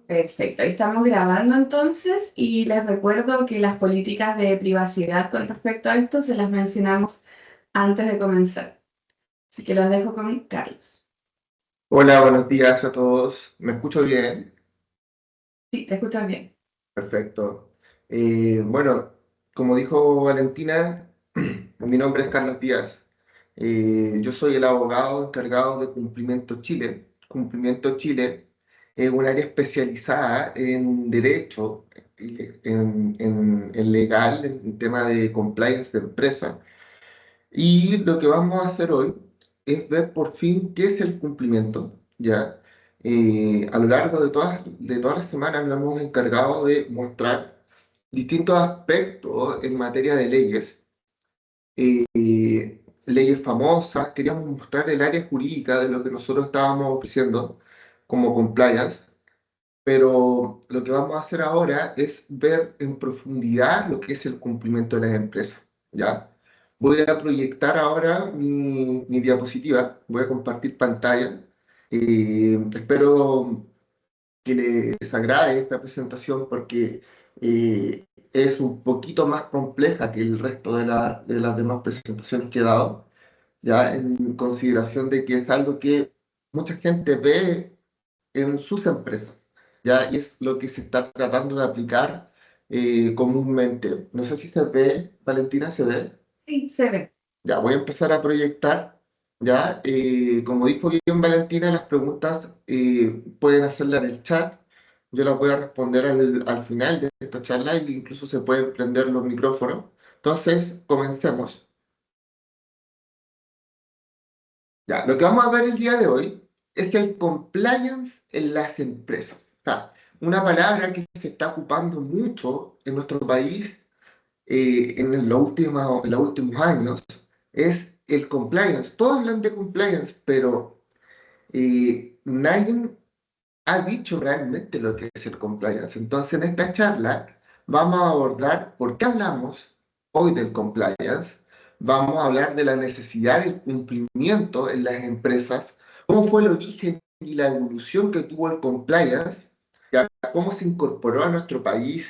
Perfecto, ahí estamos grabando entonces y les recuerdo que las políticas de privacidad con respecto a esto se las mencionamos antes de comenzar. Así que los dejo con Carlos. Hola, buenos días a todos. ¿Me escucho bien? Sí, te escuchas bien. Perfecto. Bueno, como dijo Valentina, mi nombre es Carlos Díaz. Yo soy el abogado encargado de Cumplimiento Chile. Cumplimiento Chile es un área especializada en derecho, en legal, en tema de compliance de empresa. Y lo que vamos a hacer hoy es ver por fin qué es el cumplimiento, ¿ya? A lo largo de todas las semanas nos hemos encargado de mostrar distintos aspectos en materia de leyes, leyes famosas, queríamos mostrar el área jurídica de lo que nosotros estábamos ofreciendo como compliance, pero lo que vamos a hacer ahora es ver en profundidad lo que es el cumplimiento de las empresas, ¿ya? Voy a proyectar ahora mi diapositiva, voy a compartir pantalla. Espero que les agrade esta presentación porque es un poquito más compleja que el resto de las demás presentaciones que he dado, ya en consideración de que es algo que mucha gente ve en sus empresas, ¿ya? Y es lo que se está tratando de aplicar comúnmente. No sé si se ve, Valentina, ¿se ve? Sí, se ve. Ya, voy a empezar a proyectar, ¿ya? Como dijo bien Valentina, las preguntas pueden hacerlas en el chat. Yo las voy a responder al final de esta charla e incluso se pueden prender los micrófonos. Entonces, comencemos. Ya, lo que vamos a ver el día de hoy es el compliance en las empresas. O sea, una palabra que se está ocupando mucho en nuestro país en los últimos años es el compliance. Todos hablan de compliance, pero nadie ha dicho realmente lo que es el compliance. Entonces, en esta charla vamos a abordar por qué hablamos hoy del compliance, vamos a hablar de la necesidad del cumplimiento en las empresas, cómo fue el origen y la evolución que tuvo el compliance, ya, cómo se incorporó a nuestro país,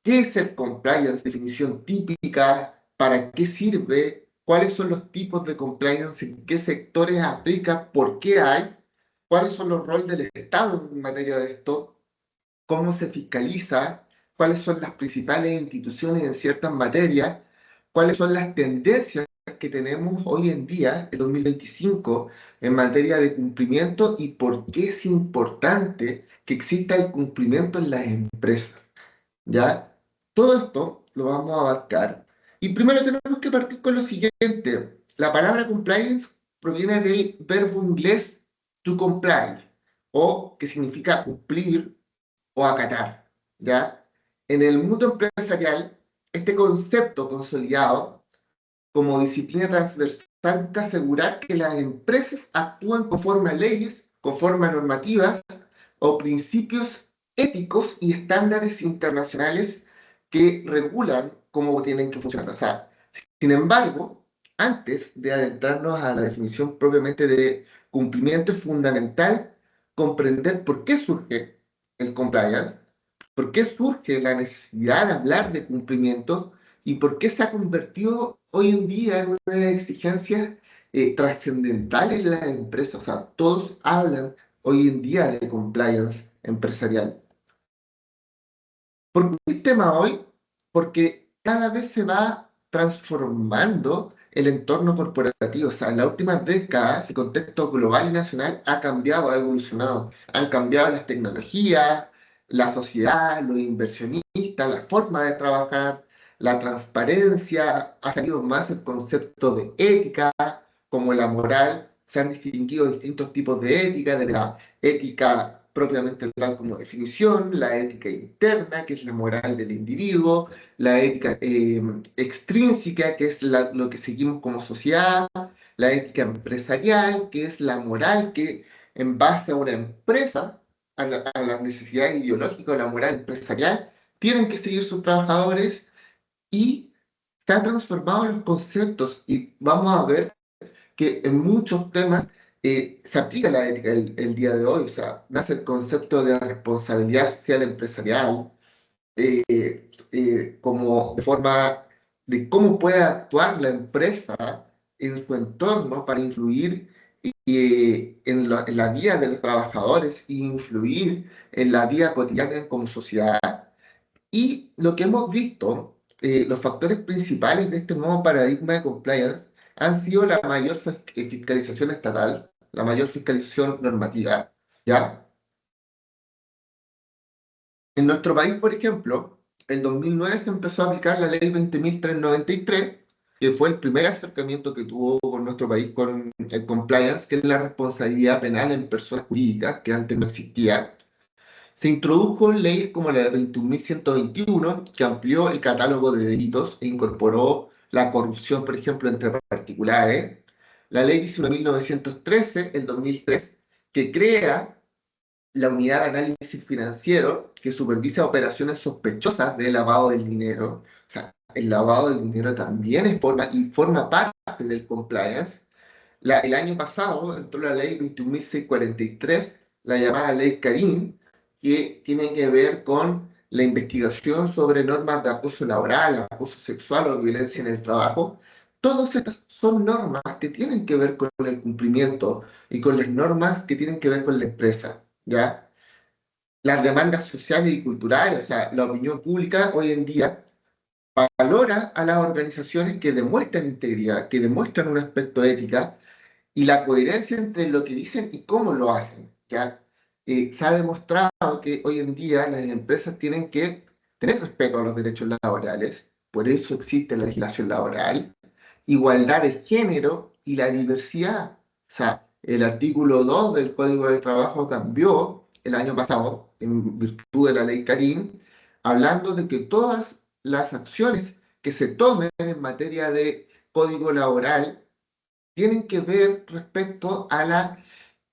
qué es el compliance, definición típica, para qué sirve, cuáles son los tipos de compliance, en qué sectores aplica, por qué hay, cuáles son los roles del Estado en materia de esto, cómo se fiscaliza, cuáles son las principales instituciones en ciertas materias, cuáles son las tendencias que tenemos hoy en día, en 2025, en materia de cumplimiento y por qué es importante que exista el cumplimiento en las empresas. ¿Ya? Todo esto lo vamos a abarcar. Y primero tenemos que partir con lo siguiente. La palabra compliance proviene del verbo inglés to comply, o que significa cumplir o acatar, ¿ya? En el mundo empresarial, este concepto consolidado como disciplina transversal busca asegurar que las empresas actúan conforme a leyes, conforme a normativas o principios éticos y estándares internacionales que regulan cómo tienen que funcionar. O sea, sin embargo, antes de adentrarnos a la definición propiamente de cumplimiento, es fundamental comprender por qué surge el compliance, por qué surge la necesidad de hablar de cumplimiento y por qué se ha convertido hoy en día en una exigencia trascendental en las empresas. O sea, todos hablan hoy en día de compliance empresarial. ¿Por qué el tema hoy? Porque cada vez se va transformando el entorno corporativo. O sea, en las últimas décadas el contexto global y nacional ha cambiado, ha evolucionado. Han cambiado las tecnologías, la sociedad, los inversionistas, la forma de trabajar, la transparencia, ha salido más el concepto de ética, como la moral. Se han distinguido distintos tipos de ética, de la ética propiamente tal como definición, la ética interna, que es la moral del individuo, la ética extrínseca, que es lo que seguimos como sociedad, la ética empresarial, que es la moral que en base a una empresa, a las necesidades ideológicas de la moral empresarial, tienen que seguir sus trabajadores y se han transformado los conceptos y vamos a ver que en muchos temas se aplica la ética el día de hoy, o sea, nace el concepto de responsabilidad social empresarial, como de forma de cómo puede actuar la empresa en su entorno para influir en la vida de los trabajadores e influir en la vida cotidiana como sociedad. Y lo que hemos visto, los factores principales de este nuevo paradigma de compliance han sido la mayor fiscalización estatal, la mayor fiscalización normativa, ¿ya? En nuestro país, por ejemplo, en 2009 se empezó a aplicar la ley 20.393, que fue el primer acercamiento que tuvo con nuestro país con el compliance, que es la responsabilidad penal en personas jurídicas, que antes no existía. Se introdujo leyes como la de 21.121, que amplió el catálogo de delitos e incorporó la corrupción, por ejemplo, entre particulares. La ley 19.913, el 2003, que crea la unidad de análisis financiero, que supervisa operaciones sospechosas de lavado del dinero. O sea, el lavado del dinero también forma parte del compliance. El año pasado entró la ley 21.643, la llamada ley Karim, que tiene que ver con la investigación sobre normas de acoso laboral, acoso sexual o violencia en el trabajo. Todas estas son normas que tienen que ver con el cumplimiento y con las normas que tienen que ver con la empresa, ¿ya? Las demandas sociales y culturales, o sea, la opinión pública hoy en día valora a las organizaciones que demuestran integridad, que demuestran un aspecto ética y la coherencia entre lo que dicen y cómo lo hacen, ¿ya? Se ha demostrado que hoy en día las empresas tienen que tener respeto a los derechos laborales, por eso existe la legislación laboral, igualdad de género y la diversidad. O sea, el artículo 2 del Código de Trabajo cambió el año pasado en virtud de la ley Karim, hablando de que todas las acciones que se tomen en materia de código laboral tienen que ver respecto a la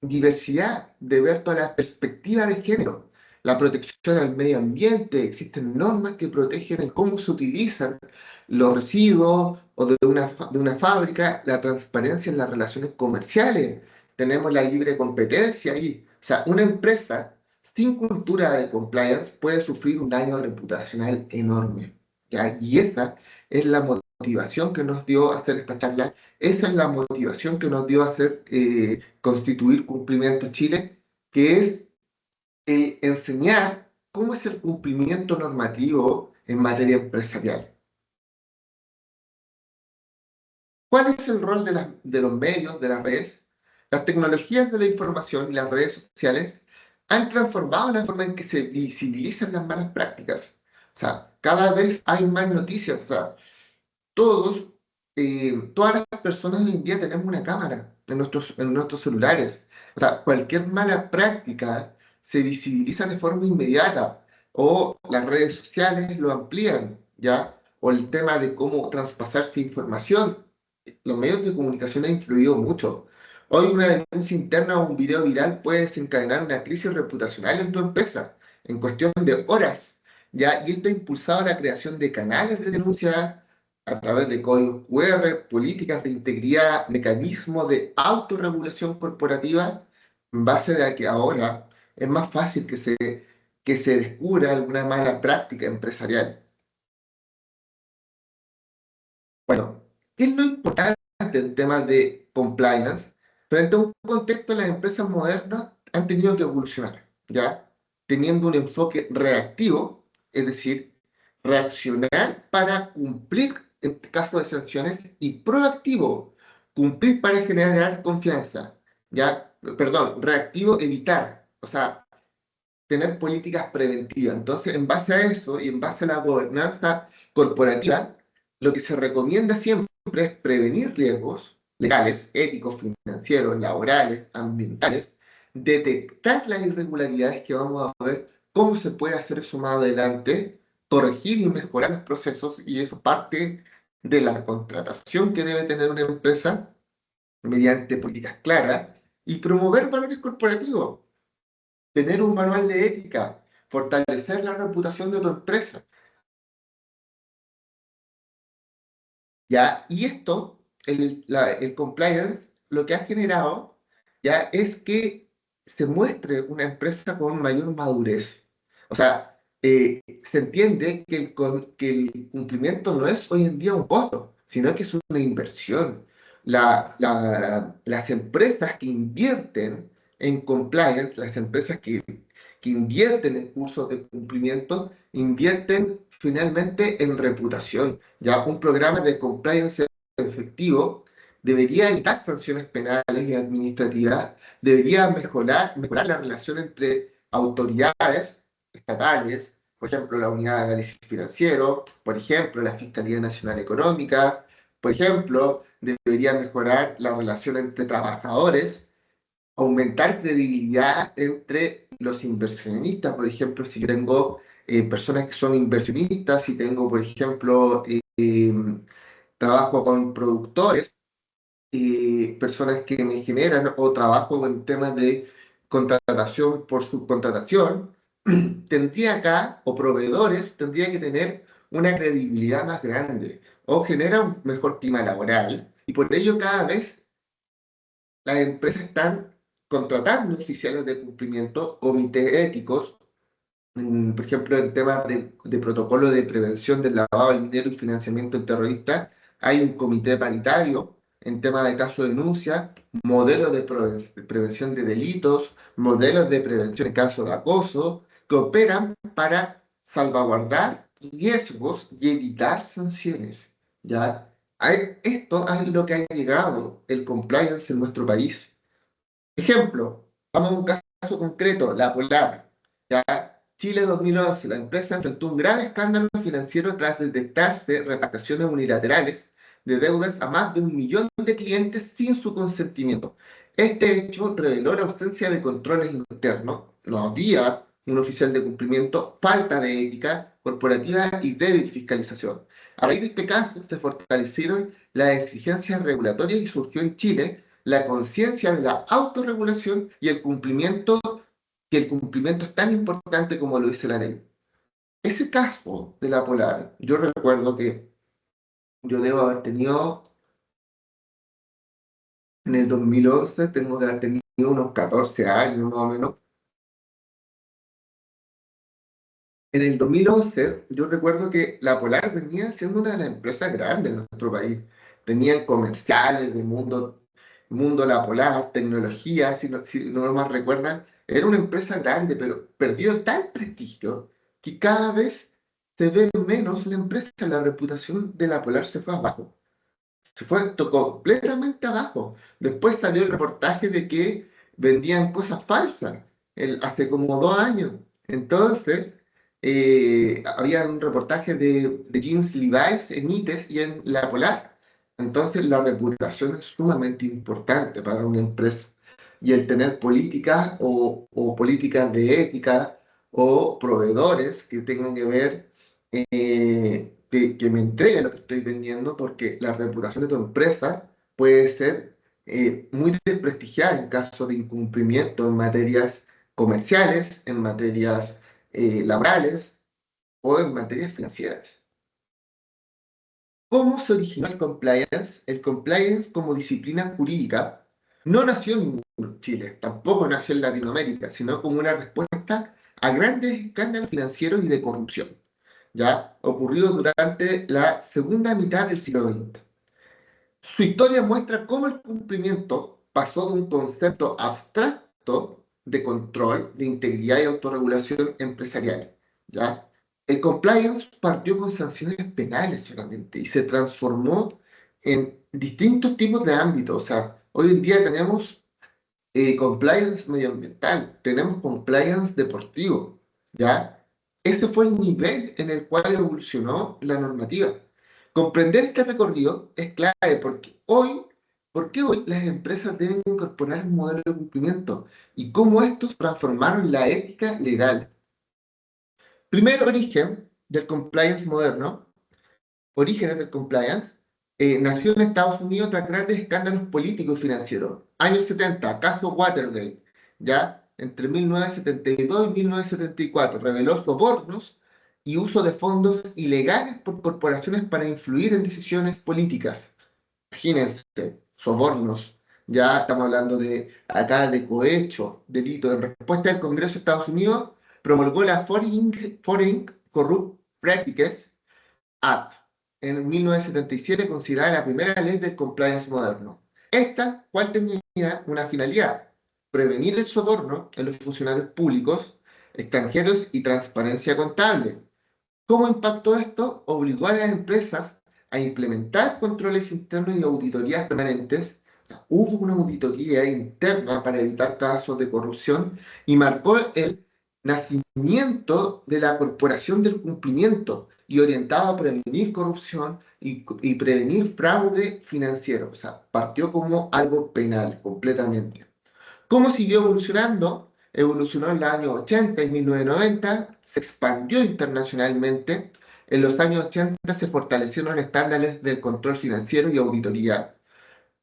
diversidad, de ver todas las perspectivas de género, la protección al medio ambiente, existen normas que protegen el cómo se utilizan los residuos o de una fábrica, la transparencia en las relaciones comerciales, tenemos la libre competencia ahí. O sea, una empresa sin cultura de compliance puede sufrir un daño reputacional enorme, ¿ya? Y esa es la motivación que nos dio a hacer esta charla, esa es la motivación que nos dio a hacer constituir Cumplimiento Chile, que es enseñar cómo es el cumplimiento normativo en materia empresarial. ¿Cuál es el rol de los medios, de las redes? Las tecnologías de la información y las redes sociales han transformado la forma en que se visibilizan las malas prácticas. O sea, cada vez hay más noticias. O sea, todas las personas hoy en día tenemos una cámara en nuestros celulares. O sea, cualquier mala práctica se visibiliza de forma inmediata o las redes sociales lo amplían, ¿ya? O el tema de cómo traspasarse información. Los medios de comunicación han influido mucho. Hoy una denuncia interna o un video viral puede desencadenar una crisis reputacional en tu empresa en cuestión de horas, ¿ya? Y esto ha impulsado la creación de canales de denuncia a través de códigos QR, políticas de integridad, mecanismos de autorregulación corporativa, en base a que ahora es más fácil que se descubra alguna mala práctica empresarial. Bueno, ¿qué es lo importante en temas de compliance? Frente a un contexto, las empresas modernas han tenido que evolucionar, ¿ya? Teniendo un enfoque reactivo, es decir, reaccionar para cumplir en caso de sanciones y proactivo, cumplir para generar confianza, ¿ya? Perdón, reactivo, evitar, o sea, tener políticas preventivas. Entonces, en base a eso y en base a la gobernanza corporativa, lo que se recomienda siempre es prevenir riesgos legales, éticos, financieros, laborales, ambientales, detectar las irregularidades que vamos a ver, cómo se puede hacer eso más adelante, corregir y mejorar los procesos, y eso parte de la contratación que debe tener una empresa mediante políticas claras y promover valores corporativos, tener un manual de ética, fortalecer la reputación de tu empresa, ¿ya? Y esto, el compliance, lo que ha generado ya es que se muestre una empresa con mayor madurez. O sea, se entiende que que el cumplimiento no es hoy en día un costo, sino que es una inversión. Las empresas que invierten en compliance, las empresas que invierten en cursos de cumplimiento, invierten finalmente en reputación. Ya un programa de compliance efectivo debería evitar sanciones penales y administrativas, debería mejorar la relación entre autoridades estatales, por ejemplo, la Unidad de Análisis Financiero, por ejemplo, la Fiscalía Nacional Económica, por ejemplo, debería mejorar la relación entre trabajadores, aumentar credibilidad entre los inversionistas, por ejemplo, si tengo personas que son inversionistas, si tengo, por ejemplo, trabajo con productores, personas que me generan o trabajo en temas de contratación por subcontratación, tendría acá, o proveedores, tendría que tener una credibilidad más grande o genera un mejor clima laboral y por ello cada vez las empresas están contratando oficiales de cumplimiento, comités éticos, por ejemplo, en temas de protocolo de prevención del lavado de dinero y financiamiento terrorista, hay un comité paritario en temas de caso de denuncia, modelos de prevención de delitos, modelos de prevención en caso de acoso, que operan para salvaguardar riesgos y evitar sanciones. ¿Ya? Esto es lo que ha llegado el compliance en nuestro país. Ejemplo, vamos a un caso concreto, la Polar. ¿Ya? Chile 2011, la empresa enfrentó un grave escándalo financiero tras detectarse repatriaciones unilaterales de deudas a más de 1 millón de clientes sin su consentimiento. Este hecho reveló la ausencia de controles internos, no había un oficial de cumplimiento, falta de ética corporativa y débil fiscalización. A raíz de este caso se fortalecieron las exigencias regulatorias y surgió en Chile la conciencia de la autorregulación y el cumplimiento, que el cumplimiento es tan importante como lo dice la ley. Ese caso de la Polar, yo recuerdo que yo debo haber tenido, en el 2011, tengo que haber tenido unos 14 años más o menos. En el 2011, yo recuerdo que la Polar venía siendo una de las empresas grandes en nuestro país. Tenían comerciales de Mundo La Polar, tecnología, si no más recuerdan. Era una empresa grande, pero perdió tal prestigio que cada vez se ve menos la empresa, la reputación de La Polar se fue abajo. Se fue completamente abajo. Después salió el reportaje de que vendían cosas falsas, hace como 2 años. Entonces, había un reportaje de jeans Levi's en ITES y en La Polar. Entonces, la reputación es sumamente importante para una empresa. Y el tener políticas o políticas de ética o proveedores que tengan que ver que me entregue lo que estoy vendiendo, porque la reputación de tu empresa puede ser muy desprestigiada en caso de incumplimiento en materias comerciales, en materias laborales o en materias financieras. ¿Cómo se originó el compliance? El compliance como disciplina jurídica no nació en Chile, tampoco nació en Latinoamérica, sino como una respuesta a grandes escándalos financieros y de corrupción, ya ocurrido durante la segunda mitad del siglo XX. Su historia muestra cómo el cumplimiento pasó de un concepto abstracto de control, de integridad y autorregulación empresarial. ¿Ya? El compliance partió con sanciones penales solamente y se transformó en distintos tipos de ámbitos. O sea, hoy en día tenemos compliance medioambiental, tenemos compliance deportivo, ¿ya? Este fue el nivel en el cual evolucionó la normativa. Comprender este recorrido es clave ¿por qué hoy las empresas deben incorporar un modelo de cumplimiento y cómo estos transformaron la ética legal? Primer origen del compliance moderno, orígenes del compliance, nació en Estados Unidos tras grandes escándalos políticos y financieros. Años 70, caso Watergate, ya entre 1972 y 1974, reveló sobornos y uso de fondos ilegales por corporaciones para influir en decisiones políticas. Imagínense, sobornos Ya estamos hablando de acá de cohecho, delito. En respuesta, el Congreso de Estados Unidos promulgó la Foreign Corrupt Practices Act en 1977, considerada la primera ley del compliance moderno. Esta, cual tenía una finalidad: prevenir el soborno en los funcionarios públicos, extranjeros y transparencia contable. ¿Cómo impactó esto? Obligó a las empresas a implementar controles internos y auditorías permanentes. O sea, hubo una auditoría interna para evitar casos de corrupción y marcó el nacimiento de la Corporación del Cumplimiento y orientado a prevenir corrupción y prevenir fraude financiero. O sea, partió como algo penal completamente. ¿Cómo siguió evolucionando? Evolucionó en los años 80 y 1990, se expandió internacionalmente. En los años 80 se fortalecieron estándares del control financiero y auditoría.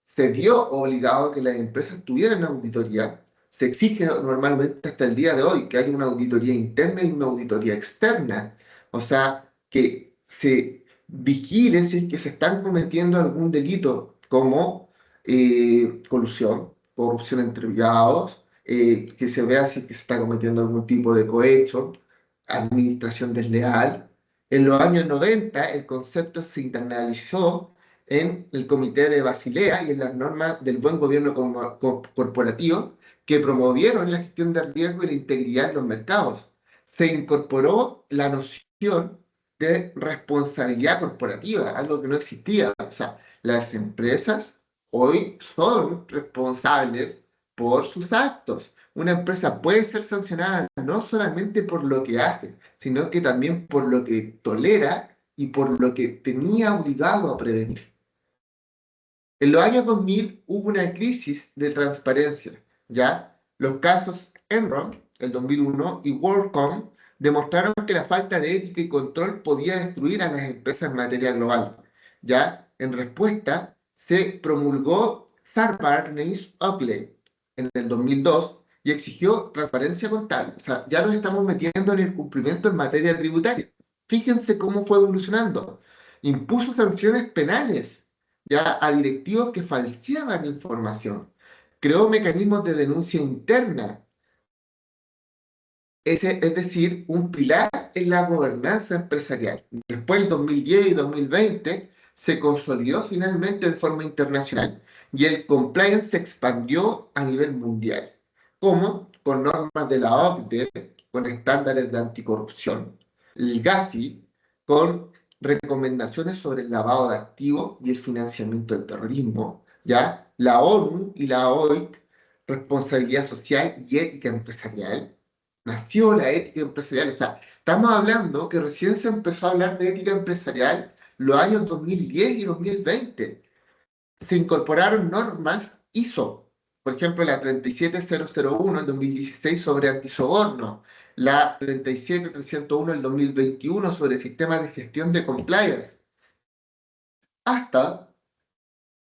Se vio obligado a que las empresas tuvieran auditoría. Se exige normalmente hasta el día de hoy que haya una auditoría interna y una auditoría externa. O sea, que se vigile si es que se están cometiendo algún delito como colusión, corrupción entre privados, que se vea si es que se está cometiendo algún tipo de cohecho, administración desleal. En los años 90 el concepto se internalizó en el Comité de Basilea y en las normas del buen gobierno corporativo que promovieron la gestión de riesgo y la integridad en los mercados. Se incorporó la noción de responsabilidad corporativa, algo que no existía. O sea, las empresas hoy son responsables por sus actos. Una empresa puede ser sancionada no solamente por lo que hace, sino que también por lo que tolera y por lo que tenía obligado a prevenir. En los años 2000 hubo una crisis de transparencia, ¿ya? Los casos Enron, el 2001, y WorldCom demostraron que la falta de ética y control podía destruir a las empresas en materia global, ¿ya? En respuesta, se promulgó Sarbanes-Oxley en el 2002 y exigió transparencia contable. O sea, ya nos estamos metiendo en el cumplimiento en materia tributaria. Fíjense cómo fue evolucionando. Impuso sanciones penales ya a directivos que falseaban información. Creó mecanismos de denuncia interna, es decir, un pilar en la gobernanza empresarial. Después, en 2010 y 2020, se consolidó finalmente de forma internacional y el compliance se expandió a nivel mundial. ¿Cómo? Con normas de la OCDE, con estándares de anticorrupción, el GAFI, con recomendaciones sobre el lavado de activos y el financiamiento del terrorismo, ¿ya? La ONU y la OIT, responsabilidad social y ética empresarial. Nació la ética empresarial. O sea, estamos hablando que recién se empezó a hablar de ética empresarial los años 2010 y 2020. Se incorporaron normas ISO, por ejemplo, la 37001 del 2016 sobre antisoborno, la 37301 del 2021 sobre sistemas de gestión de compliance, hasta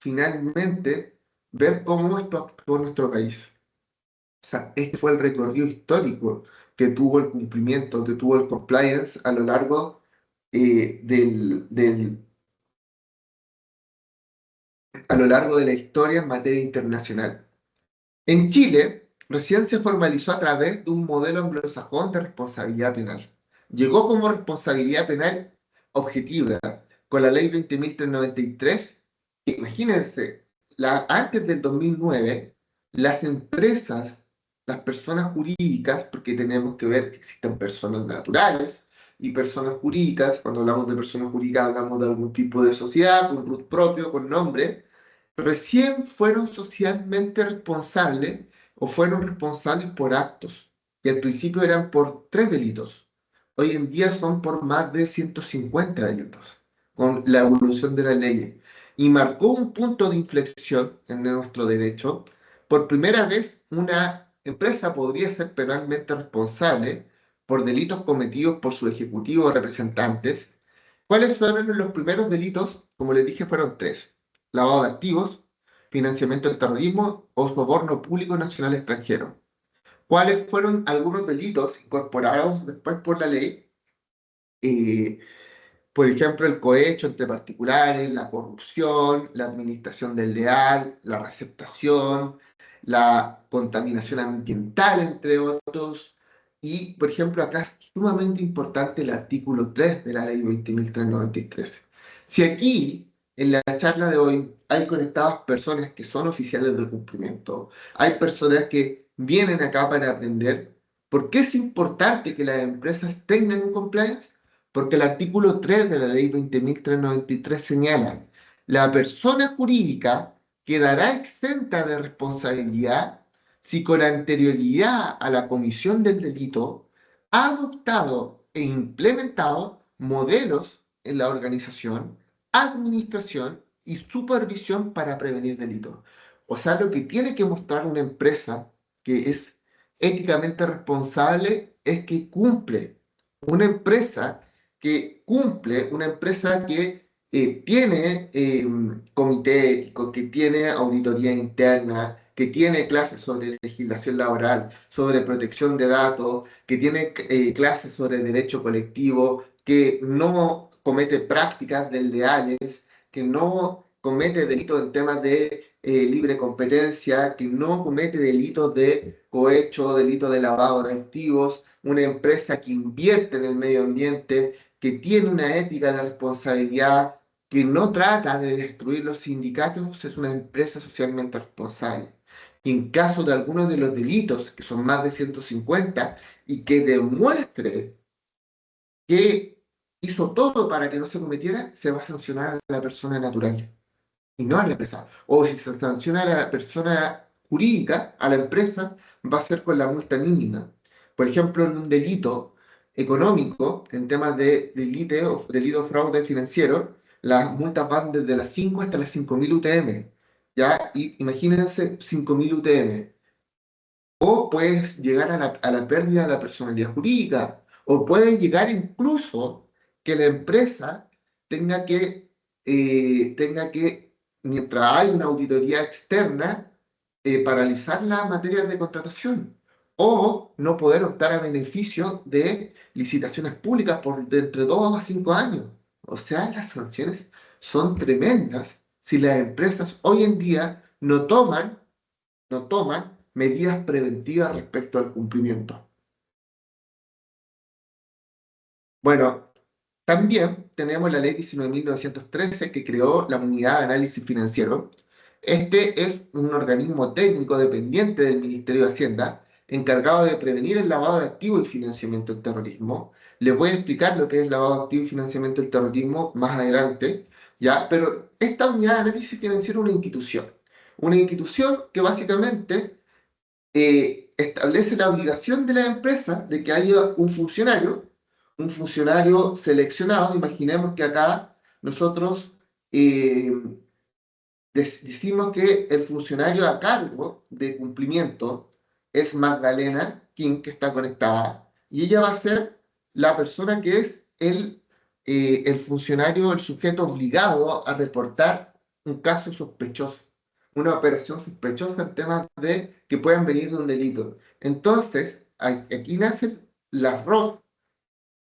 finalmente ver cómo esto actuó en nuestro país. O sea, este fue el recorrido histórico que tuvo el cumplimiento, que tuvo el compliance a lo largo a lo largo de la historia en materia internacional. En Chile, recién se formalizó a través de un modelo anglosajón de responsabilidad penal. Llegó como responsabilidad penal objetiva con la ley 20.393. Imagínense, antes del 2009, las empresas, las personas jurídicas, porque tenemos que ver que existen personas naturales y personas jurídicas. Cuando hablamos de personas jurídicas hablamos de algún tipo de sociedad, con RUT propio, con nombre, recién fueron socialmente responsables o fueron responsables por actos, y al principio eran por 3 delitos. Hoy en día son por más de 150 delitos, con la evolución de la ley. Y marcó un punto de inflexión en nuestro derecho. Por primera vez, una empresa podría ser penalmente responsable por delitos cometidos por su ejecutivo o representantes. ¿Cuáles fueron los primeros delitos? Como les dije, fueron 3: lavado de activos, financiamiento del terrorismo o soborno público nacional extranjero. ¿Cuáles fueron algunos delitos incorporados después por la ley? Por ejemplo, el cohecho entre particulares, la corrupción, la administración desleal, la receptación, la contaminación ambiental, entre otros. Y, por ejemplo, acá es sumamente importante el artículo 3 de la ley 20.393. Si aquí, en la charla de hoy, hay conectadas personas que son oficiales de cumplimiento, hay personas que vienen acá para aprender, ¿por qué es importante que las empresas tengan un compliance? Porque el artículo 3 de la ley 20.393 señala, la persona jurídica quedará exenta de responsabilidad si con anterioridad a la comisión del delito ha adoptado e implementado modelos en la organización, administración y supervisión para prevenir delitos. O sea, lo que tiene que mostrar una empresa que es éticamente responsable es que cumple. Una empresa que cumple, una empresa que tiene comité ético, que tiene auditoría interna, que tiene clases sobre legislación laboral, sobre protección de datos, que tiene clases sobre derecho colectivo, que no comete prácticas desleales, que no comete delitos en temas de libre competencia, que no comete delitos de cohecho, delitos de lavado de activos, una empresa que invierte en el medio ambiente, que tiene una ética de responsabilidad, que no trata de destruir los sindicatos, es una empresa socialmente responsable. Y en caso de algunos de los delitos, que son más de 150, y que demuestre que hizo todo para que no se cometiera, se va a sancionar a la persona natural y no a la empresa. O si se sanciona a la persona jurídica, a la empresa, va a ser con la multa mínima. Por ejemplo, en un delito económico, en temas de delito fraude financiero, las multas van desde las 5 hasta las 5.000 UTM. ¿Ya? Y imagínense 5.000 UTM. O puedes llegar a la pérdida de la personalidad jurídica, o puede llegar incluso que la empresa tenga que, mientras hay una auditoría externa, paralizar las materias de contratación, o no poder optar a beneficio de licitaciones públicas por de entre 2 a 5 años. O sea, las sanciones son tremendas si las empresas hoy en día no toman medidas preventivas respecto al cumplimiento. Bueno, también tenemos la ley 19.913 que creó la Unidad de Análisis Financiero. Este es un organismo técnico dependiente del Ministerio de Hacienda, encargado de prevenir el lavado de activos y financiamiento del terrorismo. Les voy a explicar lo que es lavado de activos y financiamiento del terrorismo más adelante, ¿ya? Pero esta Unidad de Análisis Financiero es una institución que básicamente establece la obligación de la empresa de que haya un funcionario seleccionado. Imaginemos que acá nosotros eh, decimos que el funcionario a cargo de cumplimiento es Magdalena King, que está conectada, y ella va a ser la persona que es el funcionario, el sujeto obligado a reportar un caso sospechoso, una operación sospechosa en temas de que puedan venir de un delito. Entonces, aquí nacen las ROS,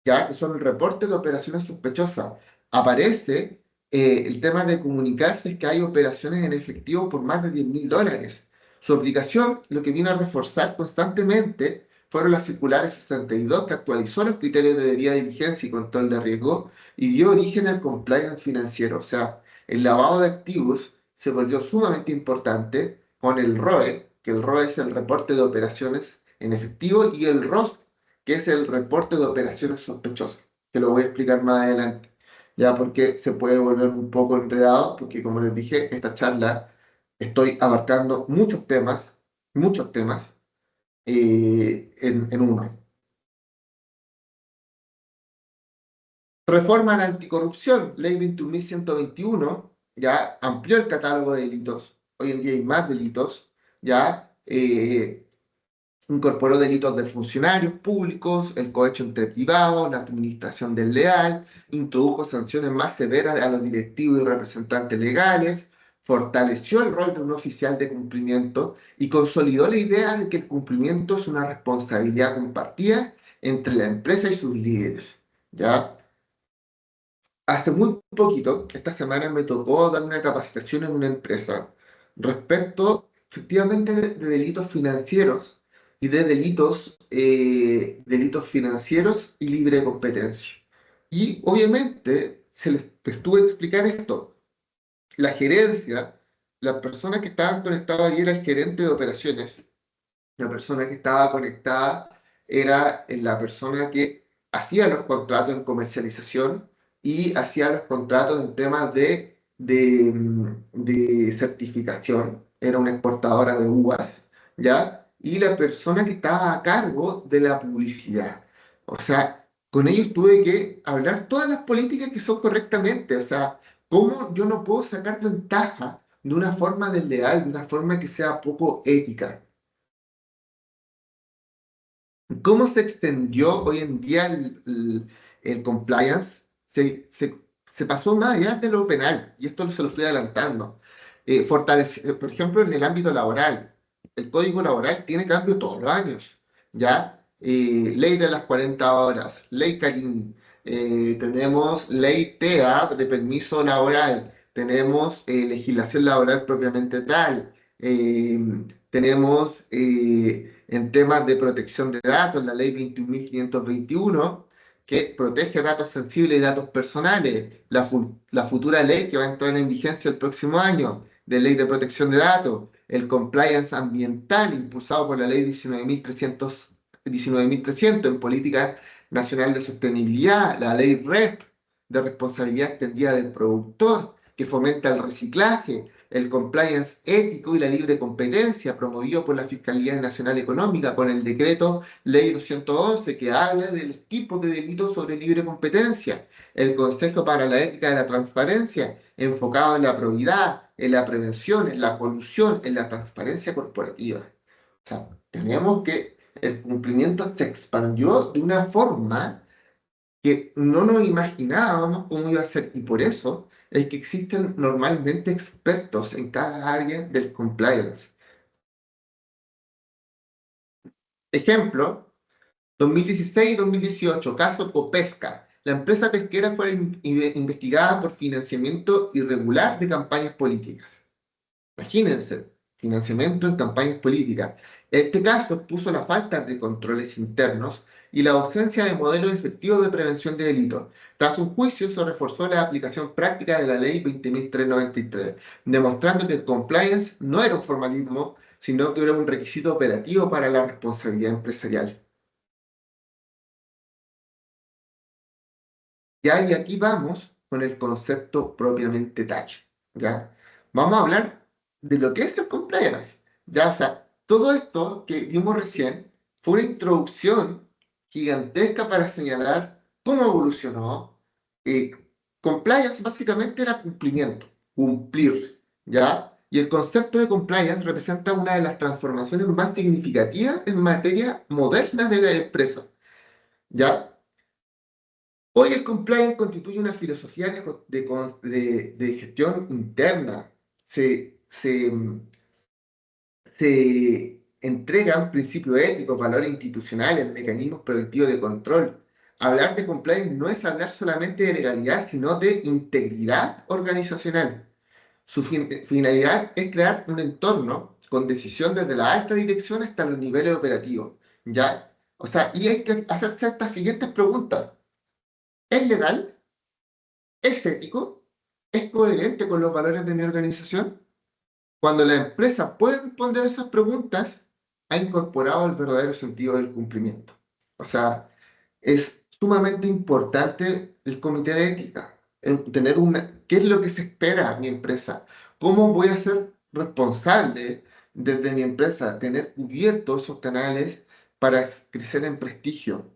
ya que son el reporte de operaciones sospechosas. Aparece el tema de comunicarse que hay operaciones en efectivo por más de $10.000. Su aplicación, lo que vino a reforzar constantemente, fueron las circulares 62, que actualizó los criterios de debida diligencia y control de riesgo y dio origen al compliance financiero. O sea, el lavado de activos se volvió sumamente importante con el ROE, que el ROE es el reporte de operaciones en efectivo, y el ROS, que es el reporte de operaciones sospechosas, que lo voy a explicar más adelante, ya porque se puede volver un poco enredado, porque como les dije, esta charla estoy abarcando muchos temas en uno. Reforma a la anticorrupción, ley 21.121, ya amplió el catálogo de delitos. Hoy en día hay más delitos, ya incorporó delitos de funcionarios públicos, el cohecho entre privados, la administración desleal, introdujo sanciones más severas a los directivos y representantes legales, fortaleció el rol de un oficial de cumplimiento y consolidó la idea de que el cumplimiento es una responsabilidad compartida entre la empresa y sus líderes. ¿Ya? Hace muy poquito, esta semana me tocó dar una capacitación en una empresa respecto efectivamente de delitos financieros y de delitos financieros y libre competencia. Y obviamente se les tuve que explicar esto. La gerencia, las personas que estaban conectadas ahí era el gerente de operaciones. La persona que estaba conectada era la persona que hacía los contratos en comercialización y hacía los contratos en temas de certificación. Era una exportadora de uvas, ¿ya? Y la persona que estaba a cargo de la publicidad. O sea, con ellos tuve que hablar todas las políticas que son correctamente. O sea, ¿cómo yo no puedo sacar ventaja de una forma desleal, de una forma que sea poco ética? ¿Cómo se extendió hoy en día el compliance? Se pasó más allá de lo penal, y esto se lo estoy adelantando. Por ejemplo, en el ámbito laboral, el código laboral tiene cambios todos los años, ¿ya? Ley de las 40 horas, ley Carín, tenemos ley TEA de permiso laboral, tenemos legislación laboral propiamente tal, tenemos en temas de protección de datos, la ley 21.521, que protege datos sensibles y datos personales, la futura ley que va a entrar en vigencia el próximo año, de ley de protección de datos, el compliance ambiental impulsado por la ley 19.300 en política nacional de sostenibilidad, la ley REP de responsabilidad extendida del productor, que fomenta el reciclaje, el compliance ético y la libre competencia promovido por la Fiscalía Nacional Económica con el decreto Ley 211 que habla de los tipos de delitos sobre libre competencia, el Consejo para la Ética de la Transparencia enfocado en la probidad, en la prevención, en la colusión, en la transparencia corporativa. O sea, tenemos que el cumplimiento se expandió de una forma que no nos imaginábamos cómo iba a ser y por eso es que existen normalmente expertos en cada área del compliance. Ejemplo, 2016 y 2018, caso Copesca. La empresa pesquera fue investigada por financiamiento irregular de campañas políticas. Imagínense, financiamiento en campañas políticas. Este caso expuso la falta de controles internos y la ausencia de modelos efectivos de prevención de delitos. Tras un juicio, se reforzó la aplicación práctica de la Ley 20.393, demostrando que el compliance no era un formalismo, sino que era un requisito operativo para la responsabilidad empresarial. Ya, y aquí vamos con el concepto propiamente tal, ¿ya? Vamos a hablar de lo que es el compliance, ¿ya? O sea, todo esto que vimos recién fue una introducción gigantesca para señalar cómo evolucionó. Eh, Compliance básicamente era cumplimiento, cumplir, ¿ya? Y el concepto de compliance representa una de las transformaciones más significativas en materia moderna de la empresa, ¿ya? Hoy el compliance constituye una filosofía de gestión interna. Se entregan principios éticos, valores institucionales, mecanismos preventivos de control. Hablar de compliance no es hablar solamente de legalidad, sino de integridad organizacional. Su finalidad es crear un entorno con decisión desde la alta dirección hasta los niveles operativos. ¿Ya? O sea, y hay que hacerse estas siguientes preguntas. ¿Es legal? ¿Es ético? ¿Es coherente con los valores de mi organización? Cuando la empresa puede responder esas preguntas, ha incorporado el verdadero sentido del cumplimiento. O sea, es sumamente importante el comité de ética, tener ¿qué es lo que se espera de mi empresa? ¿Cómo voy a ser responsable desde mi empresa, tener cubiertos esos canales para crecer en prestigio?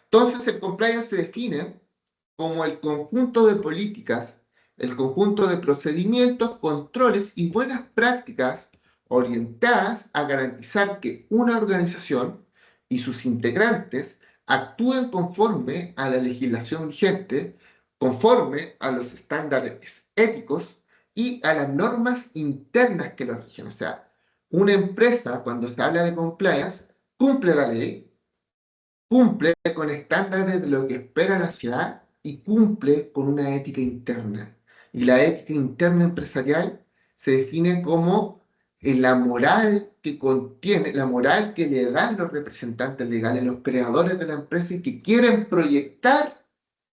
Entonces, el compliance se define como el conjunto de políticas, el conjunto de procedimientos, controles y buenas prácticas orientadas a garantizar que una organización y sus integrantes actúen conforme a la legislación vigente, conforme a los estándares éticos y a las normas internas que lo rigen. O sea, una empresa, cuando se habla de compliance, cumple la ley, cumple con estándares de lo que espera la ciudad y cumple con una ética interna. Y la ética interna empresarial se define como la moral que contiene, la moral que le dan los representantes legales, los creadores de la empresa y que quieren proyectar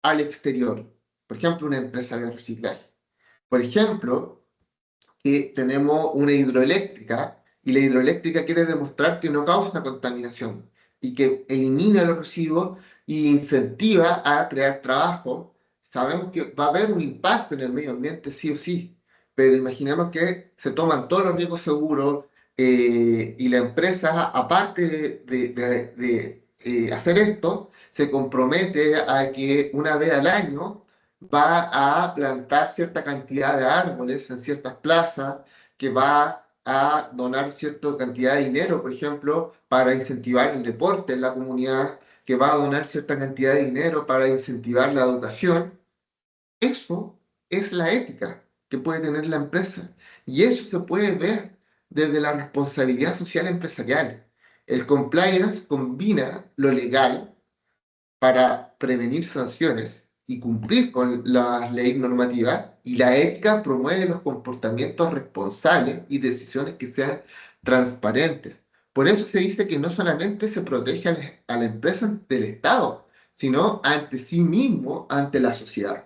al exterior. Por ejemplo, una empresa de reciclaje. Por ejemplo, que tenemos una hidroeléctrica y la hidroeléctrica quiere demostrar que no causa contaminación y que elimina los residuos e incentiva a crear trabajo. Sabemos que va a haber un impacto en el medio ambiente sí o sí, pero imaginemos que se toman todos los riesgos seguros y la empresa, aparte de hacer esto, se compromete a que una vez al año va a plantar cierta cantidad de árboles en ciertas plazas, que va a donar cierta cantidad de dinero, por ejemplo, para incentivar el deporte en la comunidad, que va a donar cierta cantidad de dinero para incentivar la educación. Eso es la ética que puede tener la empresa. Y eso se puede ver desde la responsabilidad social empresarial. El compliance combina lo legal para prevenir sanciones y cumplir con las leyes normativas, y la ética promueve los comportamientos responsables y decisiones que sean transparentes. Por eso se dice que no solamente se protege a la empresa del Estado, sino ante sí mismo, ante la sociedad.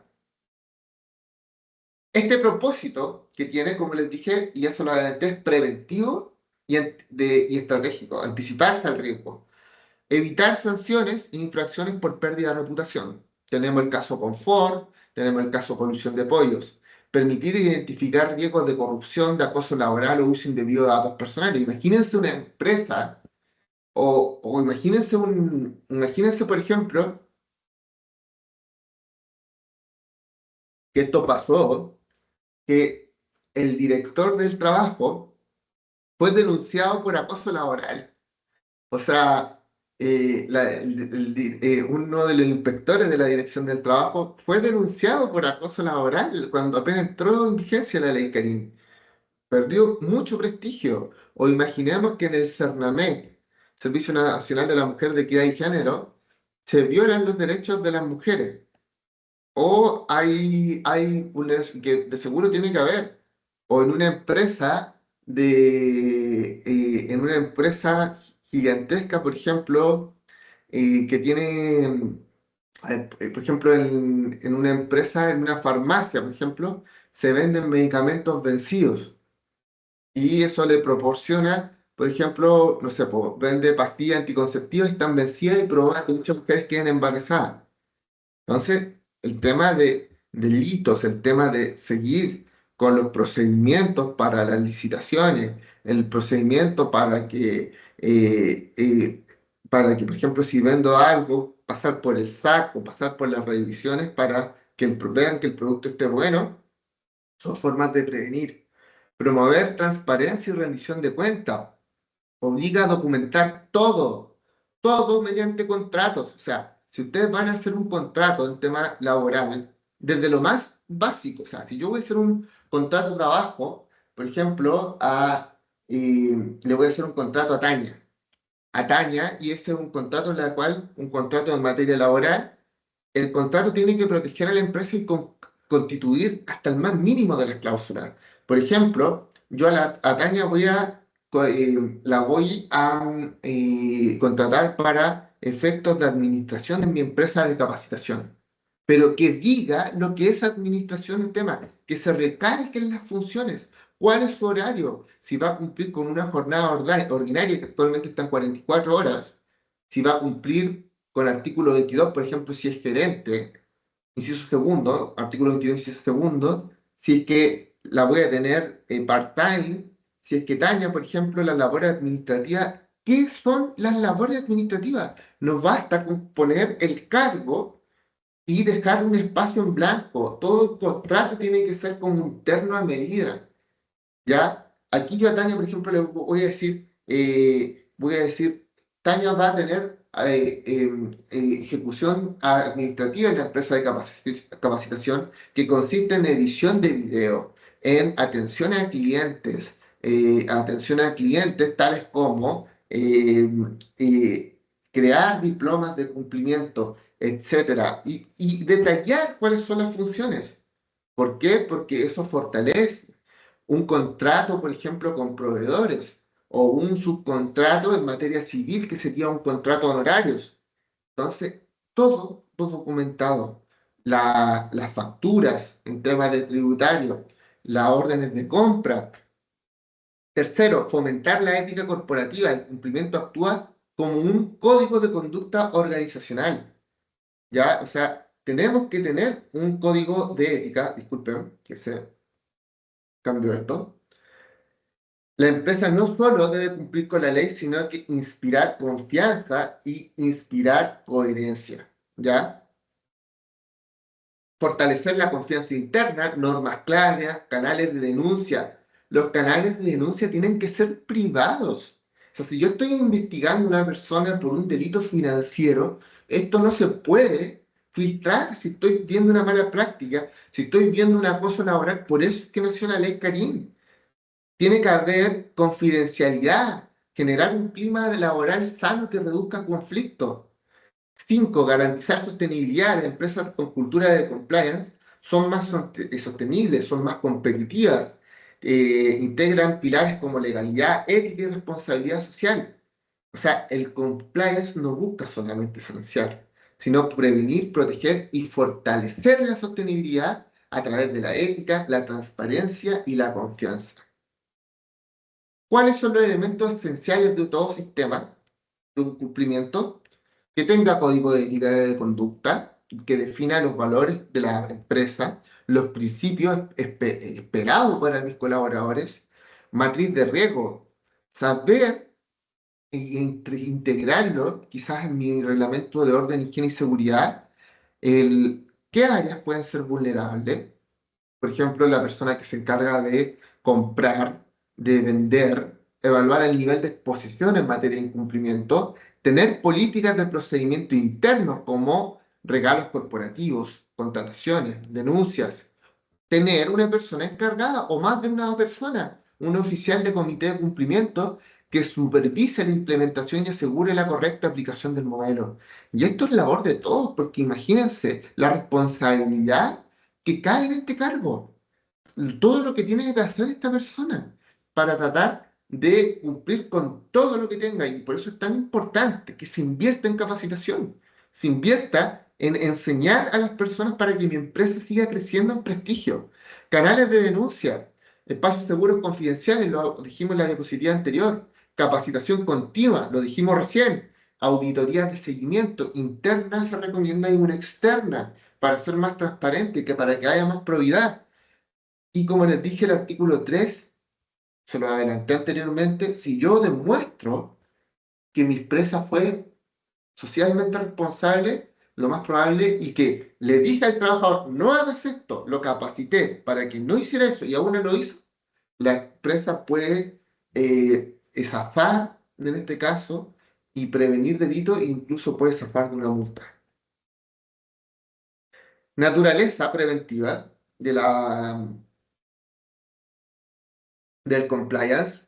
Este propósito que tiene, como les dije, y eso lo adelanté, es preventivo y estratégico, anticiparse al riesgo. Evitar sanciones e infracciones por pérdida de reputación. Tenemos el caso Confort, tenemos el caso colusión de pollos. Permitir identificar riesgos de corrupción, de acoso laboral o uso indebido de datos personales. Imagínense una empresa o imagínense, por ejemplo, que esto pasó, que el director del trabajo fue denunciado por acoso laboral. O sea, uno de los inspectores de la Dirección del Trabajo fue denunciado por acoso laboral cuando apenas entró en vigencia la ley Carín. Perdió mucho prestigio. O imaginemos que en el CERNAMEC, Servicio Nacional de la Mujer de Equidad y Género, se violan los derechos de las mujeres. O hay vulneración que de seguro tiene que haber. O en una empresa gigantesca, por ejemplo, que tiene, por ejemplo, en una empresa, en una farmacia, por ejemplo, se venden medicamentos vencidos y eso le proporciona, por ejemplo, no sé, vende pastillas anticonceptivas y están vencidas y provoca que muchas mujeres queden embarazadas. Entonces, el tema de delitos, el tema de seguir con los procedimientos para las licitaciones, el procedimiento para que, por ejemplo, si vendo algo, pasar por el saco, pasar por las revisiones para que vean que el producto esté bueno, son formas de prevenir. Promover transparencia y rendición de cuentas obliga a documentar todo, todo mediante contratos. O sea, si ustedes van a hacer un contrato en tema laboral, desde lo más básico, o sea, si yo voy a hacer un contrato de trabajo, por ejemplo, le voy a hacer un contrato a Tania, y ese es un contrato en la cual, un contrato en materia laboral, el contrato tiene que proteger a la empresa y constituir hasta el más mínimo de las cláusulas. Por ejemplo, yo a Tania la voy a contratar para efectos de administración en mi empresa de capacitación, pero que diga lo que es administración en tema, que se recalquen las funciones, cuál es su horario, si va a cumplir con una jornada ordinaria que actualmente está en 44 horas, si va a cumplir con artículo 22, por ejemplo, si es gerente, inciso segundo, artículo 22, inciso segundo, si es que la voy a tener part-time, si es que Tania, por ejemplo, las labores administrativas. ¿Qué son las labores administrativas? No basta con poner el cargo y dejar un espacio en blanco. Todo el contrato tiene que ser como interno a medida. ¿Ya? Aquí yo a Tania, por ejemplo, le voy a decir, Tania va a tener ejecución administrativa en la empresa de capacitación que consiste en edición de video, en atención a clientes tales como crear diplomas de cumplimiento, etcétera, y detallar cuáles son las funciones. ¿Por qué? Porque eso fortalece un contrato, por ejemplo, con proveedores o un subcontrato en materia civil que sería un contrato de honorarios. Entonces, todo documentado. Las facturas en temas de tributario, las órdenes de compra. Tercero, fomentar la ética corporativa. El cumplimiento actúa como un código de conducta organizacional. ¿Ya? O sea, tenemos que tener un código de ética. Disculpen que se cambió esto. La empresa no solo debe cumplir con la ley, sino que inspirar confianza y inspirar coherencia. ¿Ya? Fortalecer la confianza interna, normas claras, canales de denuncia. Los canales de denuncia tienen que ser privados. O sea, si yo estoy investigando a una persona por un delito financiero, esto no se puede filtrar si estoy viendo una mala práctica, si estoy viendo un acoso laboral. Por eso es que nació la ley Karim. Tiene que haber confidencialidad, generar un clima laboral sano que reduzca conflictos. Cinco, garantizar sostenibilidad. Las empresas con cultura de compliance son más sostenibles, son más competitivas, integran pilares como legalidad, ética y responsabilidad social. O sea, el compliance no busca solamente sancionar, sino prevenir, proteger y fortalecer la sostenibilidad a través de la ética, la transparencia y la confianza. ¿Cuáles son los elementos esenciales de todo sistema de un cumplimiento? Que tenga código de ética de conducta, que defina los valores de la empresa, los principios esperados para mis colaboradores, matriz de riesgo, saber integrarlo, quizás en mi reglamento de orden, higiene y seguridad, qué áreas pueden ser vulnerables. Por ejemplo, la persona que se encarga de comprar, de vender, evaluar el nivel de exposición en materia de incumplimiento, tener políticas de procedimiento interno como regalos corporativos, contrataciones, denuncias, tener una persona encargada o más de una persona, un oficial de comité de cumplimiento que supervise la implementación y asegure la correcta aplicación del modelo. Y esto es labor de todos, porque imagínense la responsabilidad que cae en este cargo, todo lo que tiene que hacer esta persona para tratar de cumplir con todo lo que tenga. Y por eso es tan importante que se invierta en capacitación, se invierta en enseñar a las personas para que mi empresa siga creciendo en prestigio. Canales de denuncia, espacios seguros confidenciales, lo dijimos en la diapositiva anterior, capacitación continua, lo dijimos recién, auditorías de seguimiento, interna se recomienda y una externa, para ser más transparente, que para que haya más probidad. Y como les dije, el artículo 3 se lo adelanté anteriormente, si yo demuestro que mi empresa fue socialmente responsable, lo más probable, y que le dije al trabajador, no hagas esto, lo capacité para que no hiciera eso y aún no lo hizo, la empresa puede zafar, en este caso, y prevenir delitos e incluso puede zafar de una multa. Naturaleza preventiva del compliance.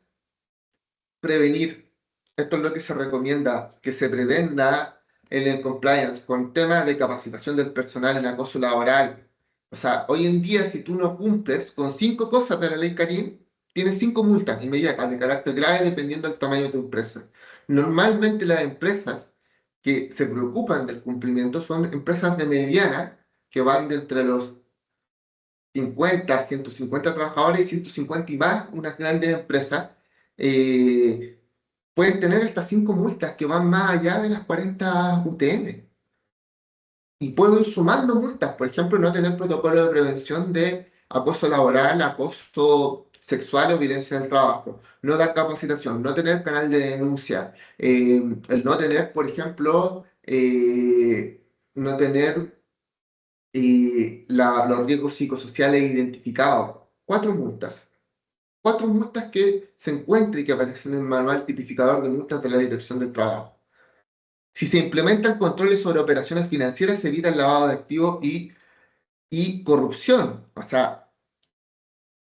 Prevenir. Esto es lo que se recomienda, que se prevenga en el compliance con temas de capacitación del personal en acoso laboral. O sea, hoy en día, si tú no cumples con 5 cosas de la ley Karim, tienes 5 multas inmediatas de carácter grave dependiendo del tamaño de tu empresa. Normalmente las empresas que se preocupan del cumplimiento son empresas de mediana que van de entre los 50, 150 trabajadores y 150 y más, unas grandes empresas. eh, Pueden tener hasta 5 multas que van más allá de las 40 UTM. Y puedo ir sumando multas, por ejemplo, no tener protocolo de prevención de acoso laboral, acoso sexual o violencia en el trabajo, no dar capacitación, no tener canal de denuncia, el no tener, por ejemplo, no tener los riesgos psicosociales identificados. 4 multas. 4 multas que se encuentran y que aparecen en el manual tipificador de multas de la Dirección del Trabajo. Si se implementan controles sobre operaciones financieras, se evita el lavado de activos y corrupción. O sea,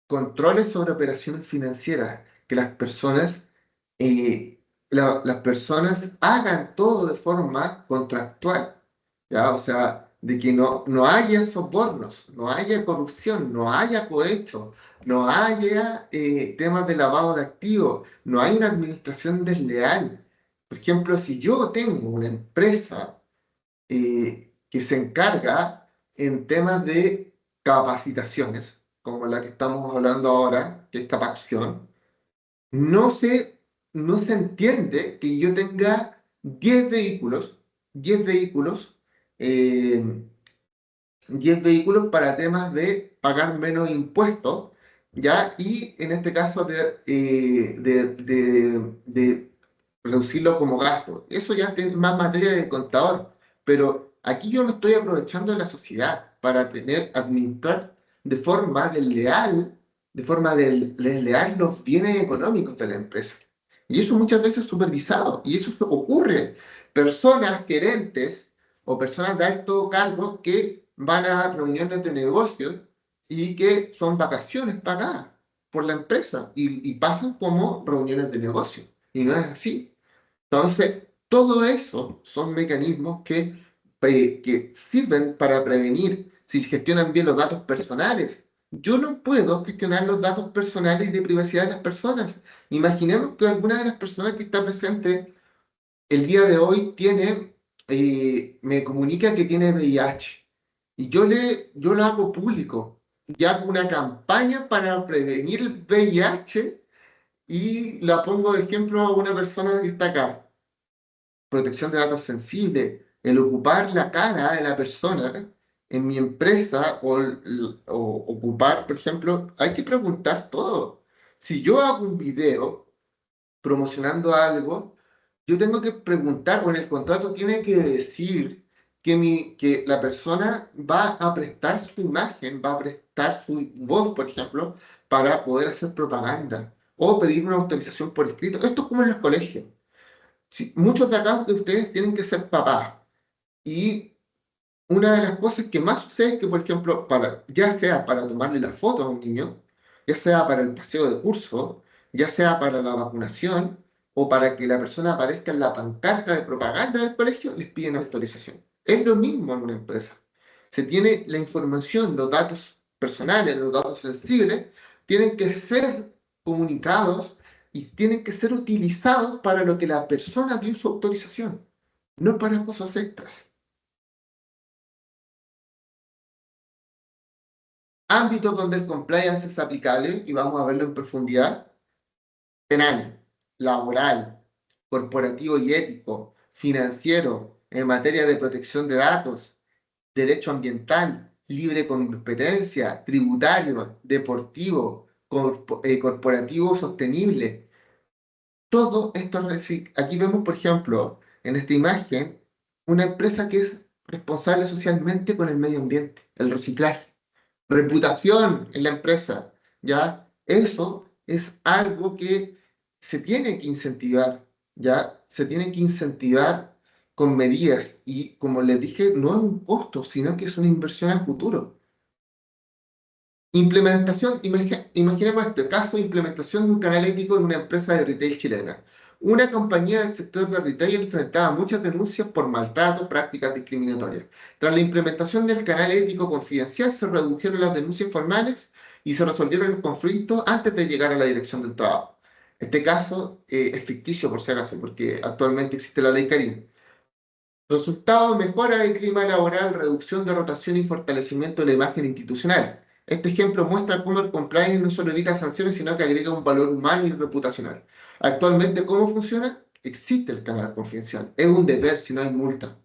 controles sobre operaciones financieras, que las personas hagan todo de forma contractual. ¿ya? O sea, de que no haya sobornos, no haya corrupción, no haya cohecho, no haya temas de lavado de activos, no hay una administración desleal. Por ejemplo, si yo tengo una empresa que se encarga en temas de capacitaciones, como la que estamos hablando ahora, que es Capacción, no se, no se entiende que yo tenga 10 vehículos, eh, 10 vehículos para temas de pagar menos impuestos, ¿ya? Y en este caso de reducirlo como gasto. Eso ya es más materia del contador, pero aquí yo me estoy aprovechando de la sociedad para administrar de forma desleal, desleal los bienes económicos de la empresa. Y eso muchas veces es supervisado, y eso ocurre. Personas gerentes o personas de alto cargo que van a reuniones de negocios y que son vacaciones pagadas por la empresa y pasan como reuniones de negocio. Y no es así. Entonces, todo eso son mecanismos que sirven para prevenir si gestionan bien los datos personales. Yo no puedo gestionar los datos personales y de privacidad de las personas. Imaginemos que alguna de las personas que está presente el día de hoy me comunica que tiene VIH y yo lo hago público y hago una campaña para prevenir el VIH y la pongo de ejemplo a una persona que está acá. Protección de datos sensibles, el ocupar la cara de la persona en mi empresa o ocupar, por ejemplo, hay que preguntar todo. Si yo hago un video promocionando algo, yo tengo que preguntar, o en el contrato tiene que decir que la persona va a prestar su imagen, va a prestar su voz, por ejemplo, para poder hacer propaganda o pedir una autorización por escrito. Esto es como en los colegios. Muchos de acá de ustedes tienen que ser papás y una de las cosas que más sucede es que, por ejemplo, ya sea para tomarle la foto a un niño, ya sea para el paseo de curso, ya sea para la vacunación o para que la persona aparezca en la pancarta de propaganda del colegio, les piden autorización. Es lo mismo en una empresa. Se tiene la información, los datos personales, los datos sensibles, tienen que ser comunicados y tienen que ser utilizados para lo que la persona dio su autorización, no para cosas extras. Ámbitos donde el compliance es aplicable, y vamos a verlo en profundidad: penal, laboral, corporativo y ético, financiero, en materia de protección de datos, derecho ambiental, libre competencia, tributario, deportivo, corporativo sostenible. Todo esto, aquí vemos, por ejemplo, en esta imagen, una empresa que es responsable socialmente con el medio ambiente, el reciclaje. Reputación en la empresa, ¿ya? Eso es algo que se tiene que incentivar, ¿ya? Se tiene que incentivar con medidas y, como les dije, no es un costo, sino que es una inversión al futuro. Implementación, imaginemos este caso: implementación de un canal ético en una empresa de retail chilena. Una compañía del sector de retail enfrentaba muchas denuncias por maltrato, prácticas discriminatorias. Tras la implementación del canal ético confidencial, se redujeron las denuncias formales y se resolvieron los conflictos antes de llegar a la dirección del trabajo. Este caso es ficticio, por si acaso, porque actualmente existe la ley Karim. Resultado: mejora del clima laboral, reducción de rotación y fortalecimiento de la imagen institucional. Este ejemplo muestra cómo el compliance no solo evita sanciones, sino que agrega un valor humano y reputacional. Actualmente, ¿cómo funciona? Existe el canal confidencial. Es un deber si no hay multa,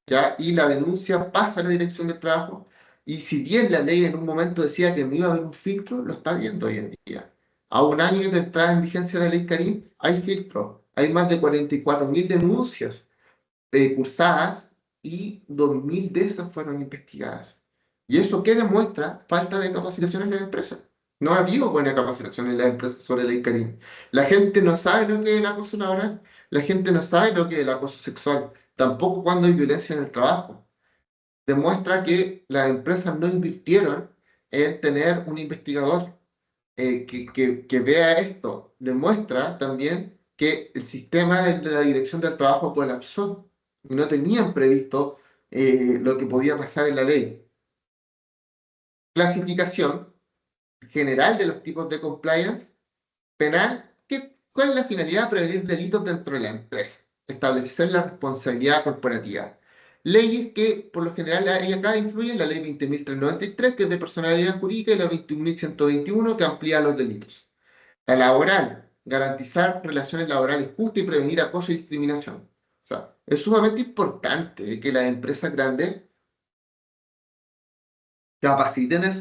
¿ya? Y la denuncia pasa a la dirección de trabajo. Y si bien la ley en un momento decía que no iba a haber un filtro, lo está viendo hoy en día. A un año de entrada en vigencia de la ley Karim, hay filtro. Hay más de 44.000 denuncias cursadas y 2.000 de esas fueron investigadas. ¿Y eso qué demuestra? Falta de capacitación en la empresa. No ha habido buena capacitación en la empresa sobre el ICANN. La gente no sabe lo que es el acoso laboral, la gente no sabe lo que es el acoso sexual, tampoco cuando hay violencia en el trabajo. Demuestra que las empresas no invirtieron en tener un investigador que vea esto. Demuestra también que el sistema de la dirección del trabajo colapsó y no tenían previsto lo que podía pasar en la ley. Clasificación general de los tipos de compliance penal. ¿Cuál es la finalidad? Prevenir delitos dentro de la empresa, establecer la responsabilidad corporativa. Leyes que por lo general ahí acá influyen, la ley 20.393, que es de personalidad jurídica, y la 21.121, que amplía los delitos. La laboral, garantizar relaciones laborales justas y prevenir acoso y discriminación. O sea, es sumamente importante que las empresas grandes capaciten a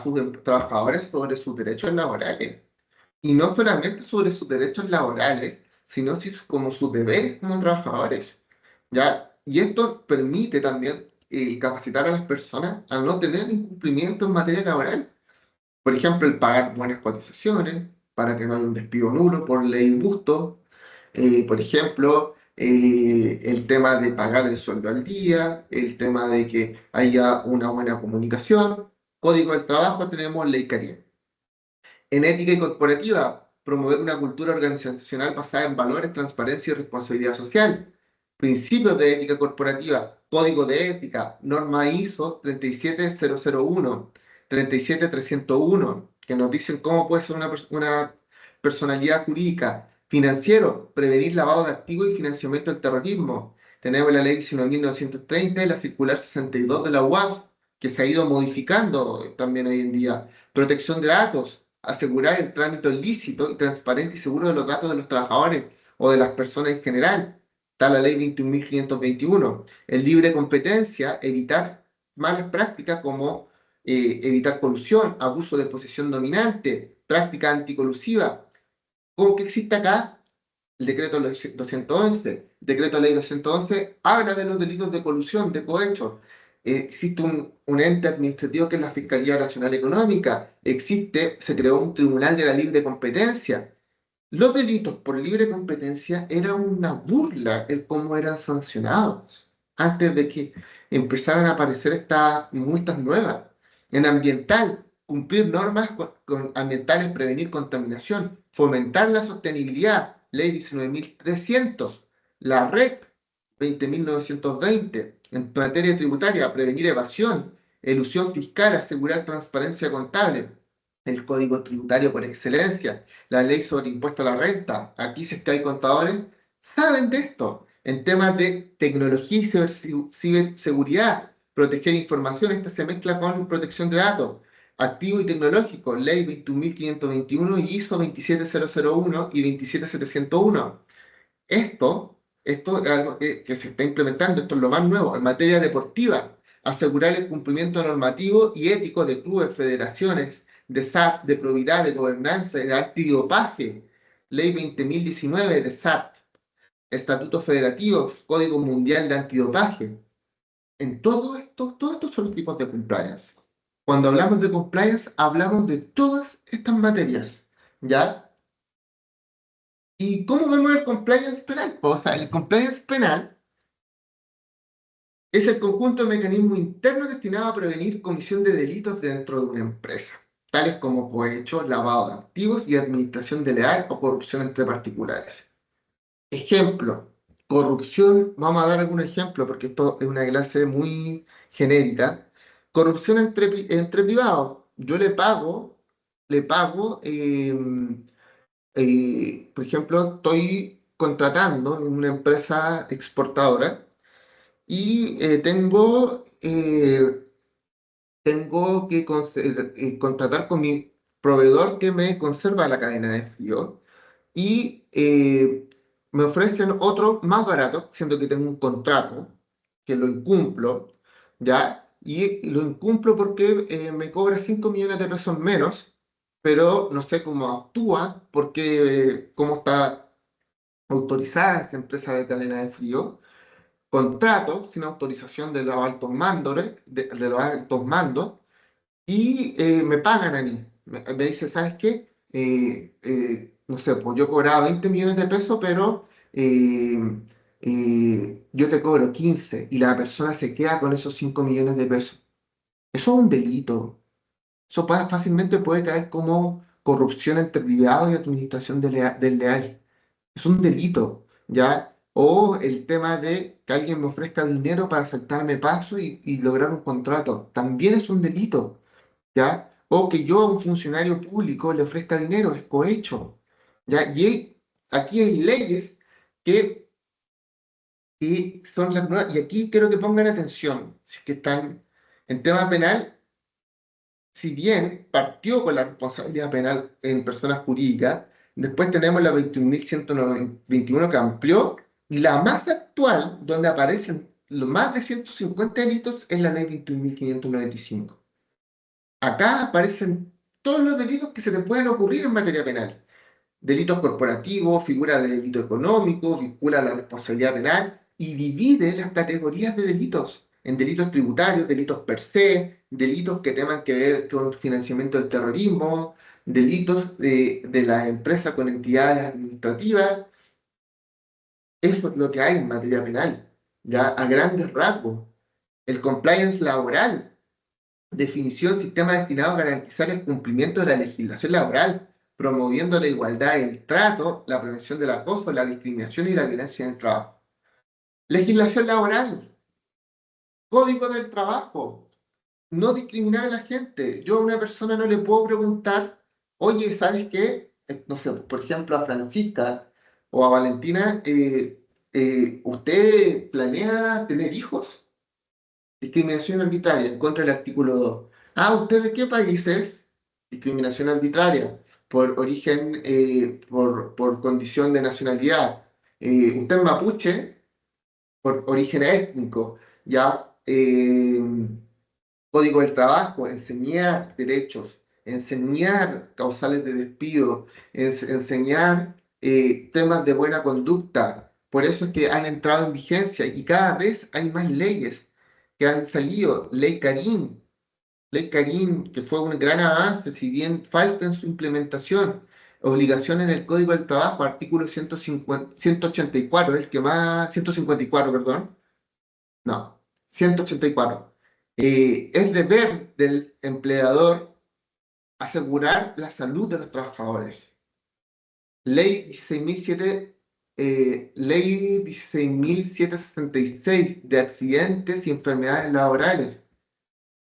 sus trabajadores sobre sus derechos laborales. Y no solamente sobre sus derechos laborales, sino como sus deberes como trabajadores. ¿Ya? Y esto permite también capacitar a las personas a no tener incumplimiento en materia laboral. Por ejemplo, el pagar buenas cotizaciones para que no haya un despido nulo por ley injusto. Por ejemplo, el tema de pagar el sueldo al día, el tema de que haya una buena comunicación. Código del trabajo, tenemos ley Caria. En ética y corporativa, promover una cultura organizacional basada en valores, transparencia y responsabilidad social. Principios de ética corporativa, código de ética, norma ISO 37001, 37301, que nos dicen cómo puede ser una personalidad jurídica. Financiero, prevenir lavado de activos y financiamiento del terrorismo. Tenemos la ley 19.930 y la circular 62 de la UAF, que se ha ido modificando también hoy en día. Protección de datos, asegurar el trámite lícito y transparente y seguro de los datos de los trabajadores o de las personas en general. Está la ley 21.521. En libre competencia, evitar malas prácticas como evitar colusión, abuso de posición dominante, práctica anticolusivas. ¿Cómo que existe acá? El decreto ley 211, decreto ley 211 habla de los delitos de colusión, de cohecho. Existe un ente administrativo que es la Fiscalía Nacional Económica. Se creó un tribunal de la libre competencia. Los delitos por libre competencia era una burla el cómo eran sancionados antes de que empezaran a aparecer estas multas nuevas. En ambiental, cumplir normas ambientales, prevenir contaminación, fomentar la sostenibilidad, ley 19.300, la REC 20.920, en materia tributaria, prevenir evasión, elusión fiscal, asegurar transparencia contable, el código tributario por excelencia, la ley sobre impuesto a la renta. Aquí, si es que hay contadores, saben de esto. En temas de tecnología y ciberseguridad, proteger información, esta se mezcla con protección de datos. Activo y tecnológico, ley 21.521 y ISO 27001 y 27701. Esto es algo que se está implementando, esto es lo más nuevo. En materia deportiva, asegurar el cumplimiento normativo y ético de clubes, federaciones, de SAT, de probidad, de gobernanza, de antidopaje, ley 20.019 de SAT, estatutos federativos, código mundial de antidopaje. En todos estos son los tipos de compliance. Cuando hablamos de compliance, hablamos de todas estas materias, ¿ya? ¿Y cómo vemos el compliance penal? O sea, el compliance penal es el conjunto de mecanismos internos destinados a prevenir comisión de delitos dentro de una empresa, tales como cohecho, lavado de activos y administración desleal o corrupción entre particulares. Ejemplo, corrupción, vamos a dar algún ejemplo porque esto es una clase muy genérica. Corrupción entre privados. Yo le pago, por ejemplo, estoy contratando en una empresa exportadora y tengo que contratar con mi proveedor que me conserva la cadena de frío y me ofrecen otro más barato, siendo que tengo un contrato que lo incumplo, ¿ya? Y lo incumplo porque me cobra 5 millones de pesos menos, pero no sé cómo actúa, porque cómo está autorizada esa empresa de cadena de frío. Contrato sin autorización de los altos mandos, de los altos mandos, y me pagan a mí. Me dice, ¿sabes qué? No sé, pues yo cobraba 20 millones de pesos, pero yo te cobro 15 y la persona se queda con esos 5 millones de pesos. Eso es un delito. Eso fácilmente puede caer como corrupción entre privados y administración desleal. Es un delito, ¿ya? o el tema de que alguien me ofrezca dinero para saltarme paso y lograr un contrato, también es un delito, ¿ya? O que yo a un funcionario público le ofrezca dinero, es cohecho, ¿ya? Aquí hay leyes que, que son las nuevas, y aquí quiero que pongan atención, si es que están en tema penal, si bien partió con la responsabilidad penal en personas jurídicas, después tenemos la 21.121 que amplió, y la más actual, donde aparecen los más de 150 delitos, es la ley 21.595. Acá aparecen todos los delitos que se te pueden ocurrir en materia penal. Delitos corporativos, figura de delito económico, vincula la responsabilidad penal y divide las categorías de delitos en delitos tributarios, delitos per se, delitos que tengan que ver con financiamiento del terrorismo, delitos de la empresa con entidades administrativas. Eso es lo que hay en materia penal, ya a grandes rasgos. El compliance laboral, definición, sistema destinado a garantizar el cumplimiento de la legislación laboral, promoviendo la igualdad del trato, la prevención del acoso, la discriminación y la violencia en el trabajo. Legislación laboral, código del trabajo, no discriminar a la gente. Yo a una persona no le puedo preguntar, oye, ¿sabes qué? No sé, por ejemplo, a Francisca o a Valentina, ¿usted planea tener hijos? Discriminación arbitraria, en contra del artículo 2. Ah, ¿usted de qué país es? Discriminación arbitraria, por origen, por condición de nacionalidad. ¿Usted es mapuche? Por origen étnico. Ya, Código del trabajo, enseñar derechos, enseñar causales de despido, enseñar temas de buena conducta. Por eso es que han entrado en vigencia y cada vez hay más leyes que han salido. Ley Karim, que fue un gran avance, si bien falta en su implementación. Obligación en el Código del Trabajo, artículo 150, 184, el que más, 154, perdón, no, 184. Es deber del empleador asegurar la salud de los trabajadores. Ley 16.007, Ley 16.766 de accidentes y enfermedades laborales.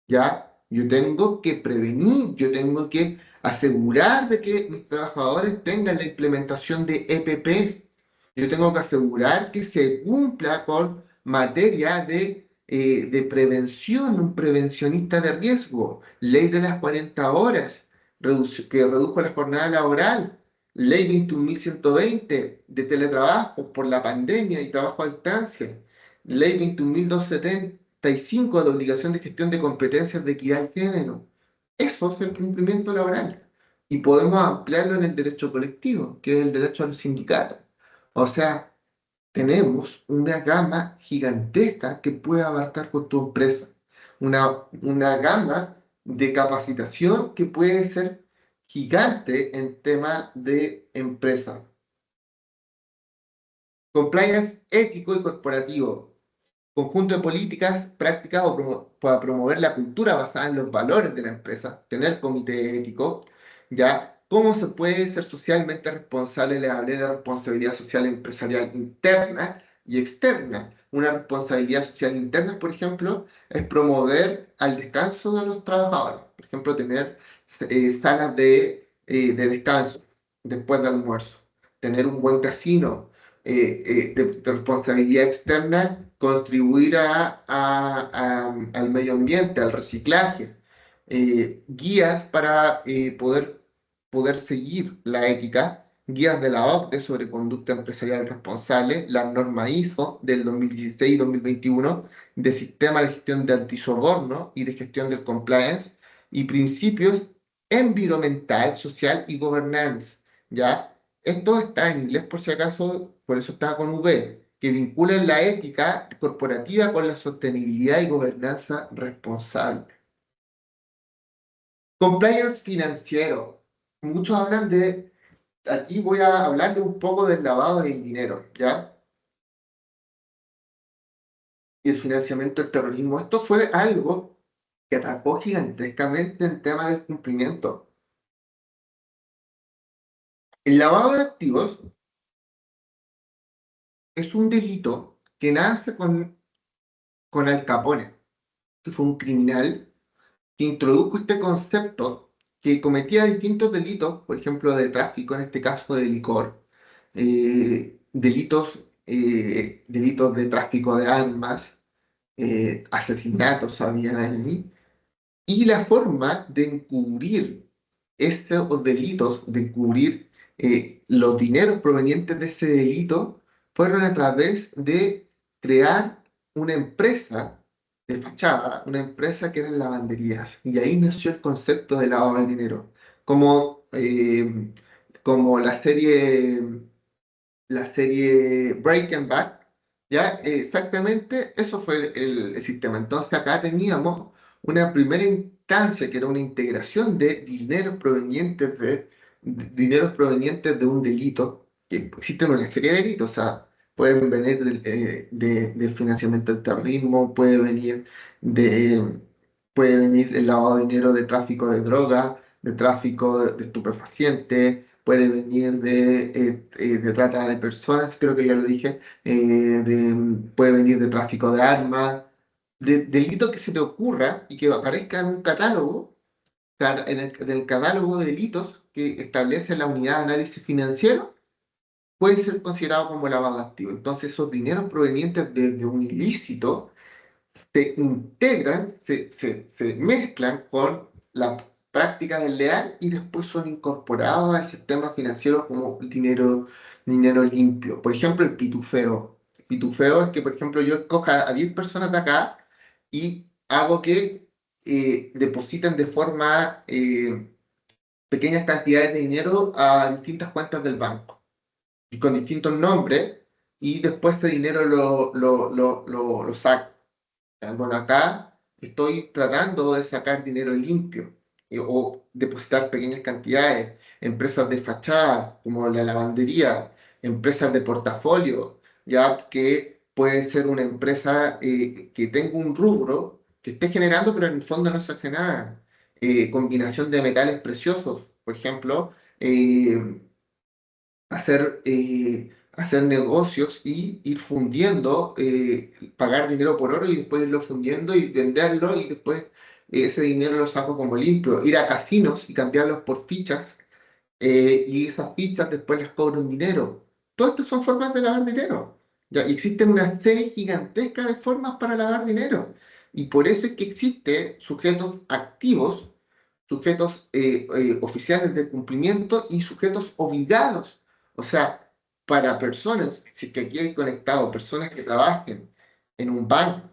¿Ya? Yo tengo que prevenir, yo tengo que asegurar de que mis trabajadores tengan la implementación de EPP. Yo tengo que asegurar que se cumpla con materia de prevención, un prevencionista de riesgo, ley de las 40 horas, que redujo la jornada laboral, ley 21.120 de teletrabajo por la pandemia y trabajo a distancia, ley 21.275 de obligación de gestión de competencias de equidad de género. Eso es el cumplimiento laboral. Y podemos ampliarlo en el derecho colectivo, que es el derecho a los sindicatos. O sea, tenemos una gama gigantesca que puede abarcar con tu empresa. Una gama de capacitación que puede ser gigante en tema de empresa. Compliance ético y corporativo. Conjunto de políticas, prácticas para promover la cultura basada en los valores de la empresa, tener comité ético, ¿ya? ¿Cómo se puede ser socialmente responsable? Les hablé de responsabilidad social empresarial interna y externa. Una responsabilidad social interna, por ejemplo, es promover al descanso de los trabajadores. Por ejemplo, tener salas de descanso después del almuerzo, tener un buen casino, de responsabilidad externa, contribuir al medio ambiente, al reciclaje, guías para poder seguir la ética, guías de la OCDE sobre conducta empresarial responsable, la norma ISO del 2016 y 2021 de sistema de gestión de antisoborno y de gestión del compliance, y principios environmental, social y governance, ¿ya? Esto está en inglés por si acaso, por eso está con V, que vinculan la ética corporativa con la sostenibilidad y gobernanza responsable. Compliance financiero. Muchos hablan aquí voy a hablarle un poco del lavado del dinero, ¿ya? Y el financiamiento del terrorismo. Esto fue algo que atacó gigantescamente el tema del cumplimiento. El lavado de activos es un delito que nace con Al Capone, que fue un criminal que introdujo este concepto que cometía distintos delitos, por ejemplo, de tráfico, en este caso de licor, delitos de tráfico de armas, asesinatos habían ahí, y la forma de encubrir estos delitos, de encubrir los dineros provenientes de ese delito, fueron a través de crear una empresa de fachada, una empresa que eran lavanderías. Y ahí nació el concepto de lavado de dinero. Como, como la serie Breaking Bad, ¿ya? Exactamente, eso fue el sistema. Entonces acá teníamos una primera instancia que era una integración de dineros provenientes de un delito, que existen una serie de delitos, o sea, pueden venir del financiamiento del terrorismo, de, puede venir el lavado de dinero de tráfico de droga, de tráfico de estupefacientes, puede venir de trata de personas, creo que ya lo dije, puede venir de tráfico de armas, de delito que se te ocurra y que aparezca en un catálogo, en el catálogo de delitos que establece la unidad de análisis financiero, puede ser considerado como lavado de activos. Entonces, esos dineros provenientes de un ilícito se integran, se mezclan con la práctica del leal y después son incorporados al sistema financiero como dinero limpio. Por ejemplo, el pitufeo. El pitufeo es que, por ejemplo, yo escoja a 10 personas de acá y hago que depositen de forma pequeñas cantidades de dinero a distintas cuentas del banco y con distintos nombres, y después ese dinero lo saco. Bueno, acá estoy tratando de sacar dinero limpio o depositar pequeñas cantidades, empresas de fachada como la lavandería, empresas de portafolio, ya que puede ser una empresa que tenga un rubro que esté generando, pero en el fondo no se hace nada. Combinación de metales preciosos, por ejemplo, hacer negocios y ir fundiendo, pagar dinero por oro y después irlo fundiendo y venderlo y después ese dinero lo saco como limpio. Ir a casinos y cambiarlos por fichas, y esas fichas después les cobro un dinero. Todo esto son formas de lavar dinero. ¿Ya? Y existen una serie gigantesca de formas para lavar dinero. Y por eso es que existen sujetos activos, sujetos oficiales de cumplimiento y sujetos obligados. O sea, para personas, si es que aquí hay conectado personas que trabajen en un banco,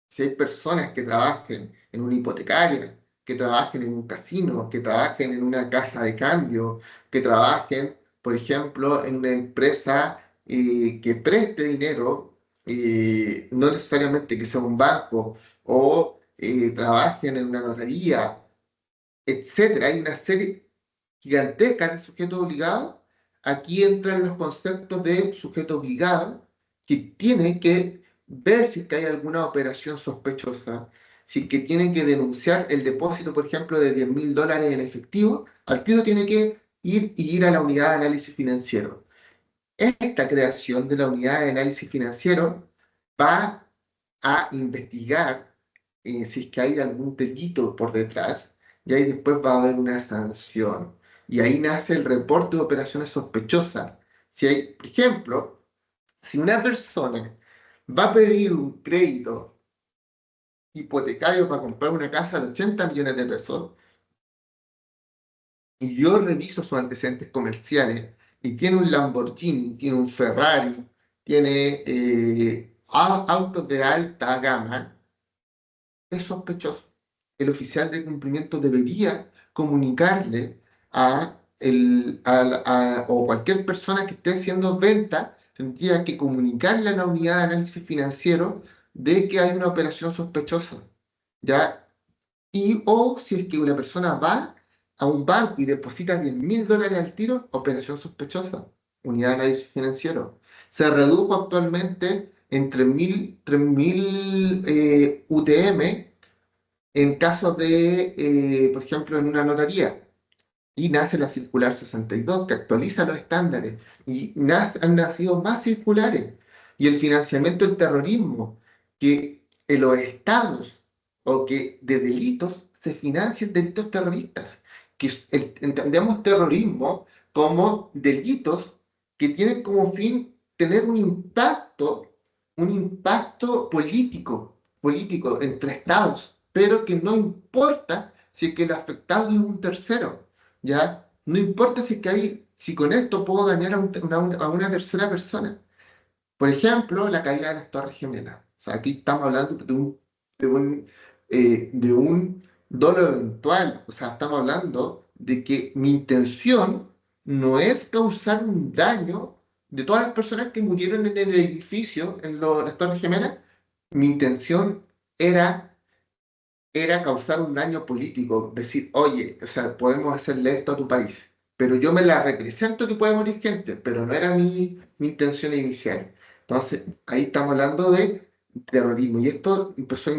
si hay personas que trabajen en una hipotecaria, que trabajen en un casino, que trabajen en una casa de cambio, que trabajen, por ejemplo, en una empresa que preste dinero, no necesariamente que sea un banco, o trabajen en una notaría, etcétera. Hay una serie gigantesca de sujetos obligados. Aquí entran los conceptos de sujeto obligado, que tiene que ver si es que hay alguna operación sospechosa, si es que tiene que denunciar el depósito, por ejemplo, de $10.000 en efectivo, al tiro tiene que ir a la unidad de análisis financiero. Esta creación de la unidad de análisis financiero va a investigar si es que hay algún delito por detrás, y ahí después va a haber una sanción. Y ahí nace el reporte de operaciones sospechosas. Si hay, por ejemplo, si una persona va a pedir un crédito hipotecario para comprar una casa de 80 millones de pesos, y yo reviso sus antecedentes comerciales, y tiene un Lamborghini, tiene un Ferrari, tiene autos de alta gama, es sospechoso. El oficial de cumplimiento debería comunicarle o cualquier persona que esté haciendo venta, tendría que comunicarle a la unidad de análisis financiero de que hay una operación sospechosa, ¿ya? Y o si es que una persona va a un banco y deposita $10.000 al tiro, operación sospechosa, unidad de análisis financiero. Se redujo actualmente en 3.000 UTM en casos de, por ejemplo, en una notaría. Y nace la Circular 62, que actualiza los estándares, y han nacido más circulares. Y el financiamiento del terrorismo, que en los estados o que de delitos se financian delitos terroristas, que entendemos terrorismo como delitos que tienen como fin tener un impacto político entre estados, pero que no importa si es que el afectado es un tercero. ¿Ya? No importa si con esto puedo dañar a una tercera persona. Por ejemplo, la caída de las Torres Gemelas. O sea, aquí estamos hablando de un, de un dolo eventual. O sea, estamos hablando de que mi intención no es causar un daño de todas las personas que murieron en el edificio, las Torres Gemelas. Mi intención era causar un daño político, decir, oye, o sea, podemos hacerle esto a tu país, pero yo me la represento que puede morir gente, pero no era mi intención inicial. Entonces, ahí estamos hablando de terrorismo, y esto empezó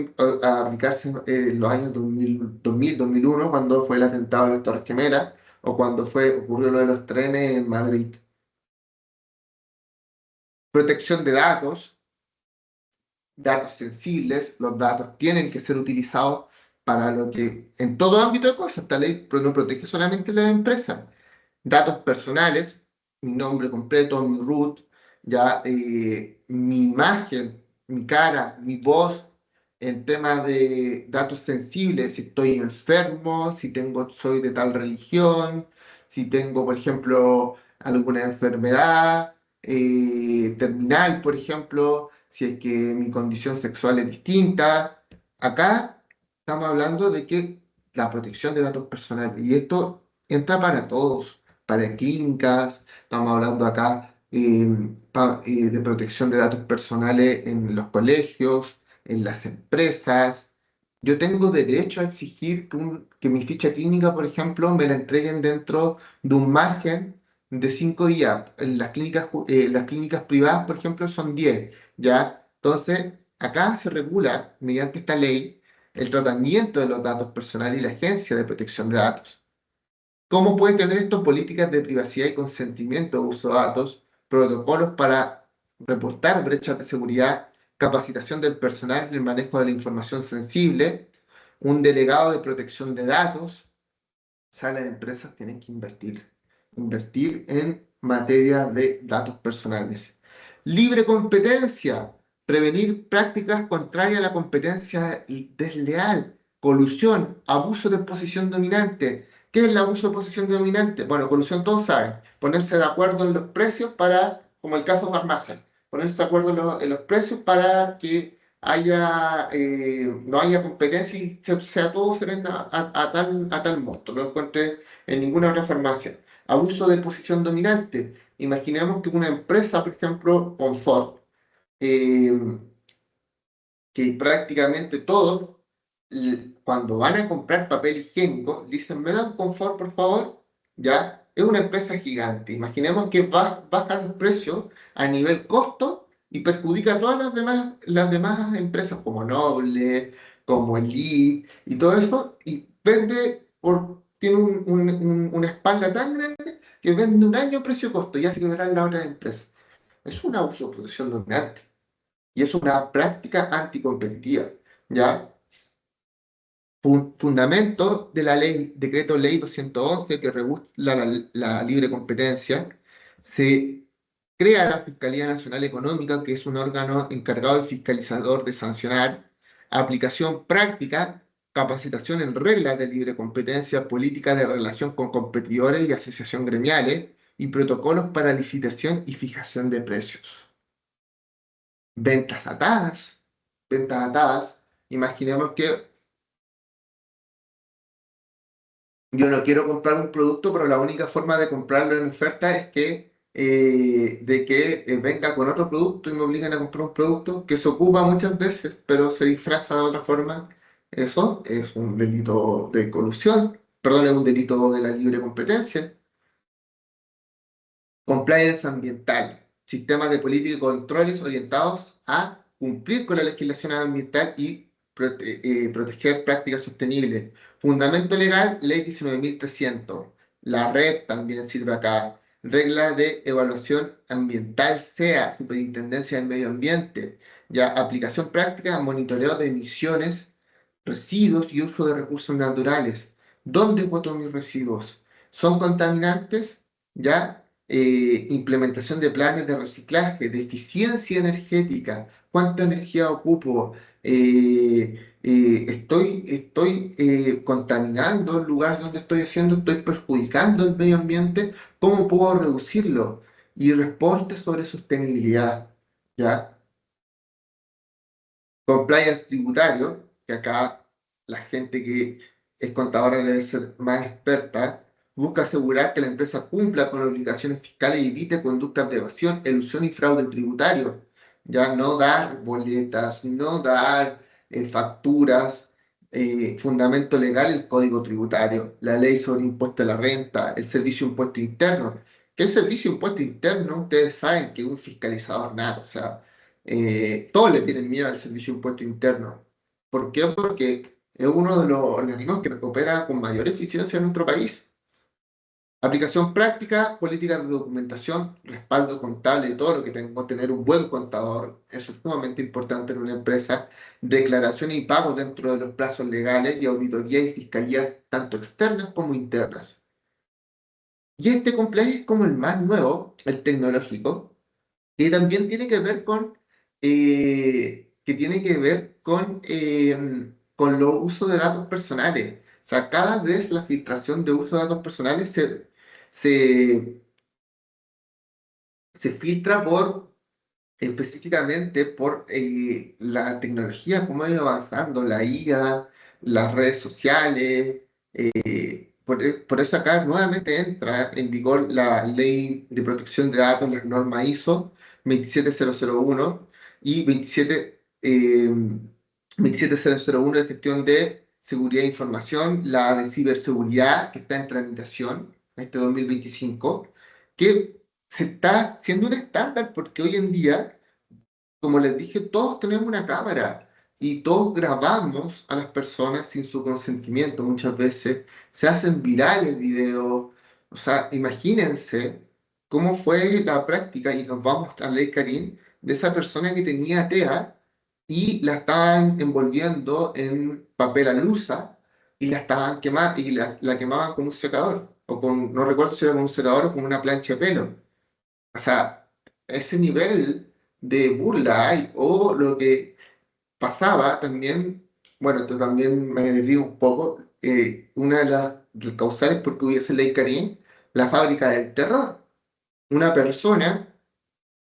a aplicarse en los años 2001, cuando fue el atentado a las Torres Gemelas, o cuando ocurrió lo de los trenes en Madrid. Protección de datos sensibles, los datos tienen que ser utilizados para lo que, en todo ámbito de cosas, esta ley no protege solamente a las empresas. Datos personales, mi nombre completo, mi root, ya mi imagen, mi cara, mi voz, en temas de datos sensibles, si estoy enfermo, si soy de tal religión, si tengo, por ejemplo, alguna enfermedad terminal, por ejemplo, si es que mi condición sexual es distinta. Acá estamos hablando de que la protección de datos personales, y esto entra para todos, para clínicas, estamos hablando acá de protección de datos personales en los colegios, en las empresas. Yo tengo derecho a exigir que mi ficha clínica, por ejemplo, me la entreguen dentro de un margen de 5 días. En las clínicas privadas, por ejemplo, son 10, ¿ya? Entonces, acá se regula, mediante esta ley, el tratamiento de los datos personales y la Agencia de Protección de Datos. ¿Cómo puede tener esto políticas de privacidad y consentimiento de uso de datos, protocolos para reportar brechas de seguridad, capacitación del personal en el manejo de la información sensible, un delegado de protección de datos? O sea, las empresas tienen que invertir en materia de datos personales. Libre competencia, prevenir prácticas contrarias a la competencia desleal, colusión, abuso de posición dominante. ¿Qué es el abuso de posición dominante? Bueno, colusión todos saben, ponerse de acuerdo en los precios como el caso de farmacia, ponerse de acuerdo en los precios para que no haya competencia y sea todo se venda a tal monto, no encuentre en ninguna otra farmacia. Abuso de posición dominante. Imaginemos que una empresa, por ejemplo, Confort, eh, que prácticamente todos, cuando van a comprar papel higiénico, dicen, ¿me dan Confort, por favor? Ya, es una empresa gigante. Imaginemos que baja los precios a nivel costo y perjudica a todas las demás empresas, como Noble, como Elite, y todo eso, y tiene una espalda tan grande que vende un año precio-costo, y hace que verán las otras empresas. Es una uso de posición dominante. Y es una práctica anticompetitiva, ¿ya? Fundamento de la ley, decreto ley 211 que regula la libre competencia, se crea la Fiscalía Nacional Económica, que es un órgano encargado de fiscalizador de sancionar, aplicación práctica, capacitación en reglas de libre competencia, política de relación con competidores y asociación gremiales, y protocolos para licitación y fijación de precios. Ventas atadas, ventas atadas. Imaginemos que yo no quiero comprar un producto, pero la única forma de comprarlo en oferta es de que venga con otro producto y me obligan a comprar un producto que se ocupa muchas veces, pero se disfraza de otra forma. Eso es un delito de colusión, perdón, es un delito de la libre competencia. Compliance ambiental, sistemas de política y controles orientados a cumplir con la legislación ambiental y proteger prácticas sostenibles. Fundamento legal, Ley 19.300. La red también sirve acá. Regla de evaluación ambiental, sea Superintendencia del Medio Ambiente. Ya, aplicación práctica, monitoreo de emisiones, residuos y uso de recursos naturales. ¿Dónde boto mis residuos? ¿Son contaminantes? Ya, implementación de planes de reciclaje, de eficiencia energética. ¿Cuánta energía ocupo? Estoy contaminando el lugar donde estoy haciendo, estoy perjudicando el medio ambiente, ¿cómo puedo reducirlo? Y reportes sobre sostenibilidad, ¿ya? Compliance tributario, que acá la gente que es contadora debe ser más experta, busca asegurar que la empresa cumpla con obligaciones fiscales y evite conductas de evasión, elusión y fraude tributario. Ya no dar boletas, no dar facturas, fundamento legal, el código tributario, la ley sobre impuesto a la renta, el servicio de impuesto interno. ¿Qué es servicio de impuesto interno? Ustedes saben que es un fiscalizador nada, o sea, todos le tienen miedo al servicio de impuesto interno. ¿Por qué? Porque es uno de los organismos que opera con mayor eficiencia en nuestro país. Aplicación práctica, políticas de documentación, respaldo contable, todo lo que tengo, tener un buen contador, eso es sumamente importante en una empresa, declaración y pago dentro de los plazos legales y auditoría y fiscalía, tanto externas como internas. Y este complejo es como el más nuevo, el tecnológico, que también tiene que ver con los usos de datos personales. O sea, cada vez la filtración de uso de datos personales se, se filtra específicamente por la tecnología, cómo ha ido avanzando, la IA, las redes sociales. Por eso acá nuevamente entra en vigor la Ley de Protección de Datos, la norma ISO 27001 y 27001 de gestión de seguridad de información, la de ciberseguridad que está en tramitación este 2025, que se está haciendo un estándar porque hoy en día, como les dije, todos tenemos una cámara y todos grabamos a las personas sin su consentimiento. Muchas veces se hacen virales videos. O sea, imagínense cómo fue la práctica, y nos vamos a ley Karim, de esa persona que tenía TEA y la estaban envolviendo en papel alusa y la estaban quemando y la quemaban con un secador, o con, no recuerdo si era con un secador o con una plancha de pelo. O sea, ese nivel de burla hay, o lo que pasaba también, bueno, esto también me desvío un poco, una de las causales porque hubiese ley Karim, la fábrica del terror. Una persona,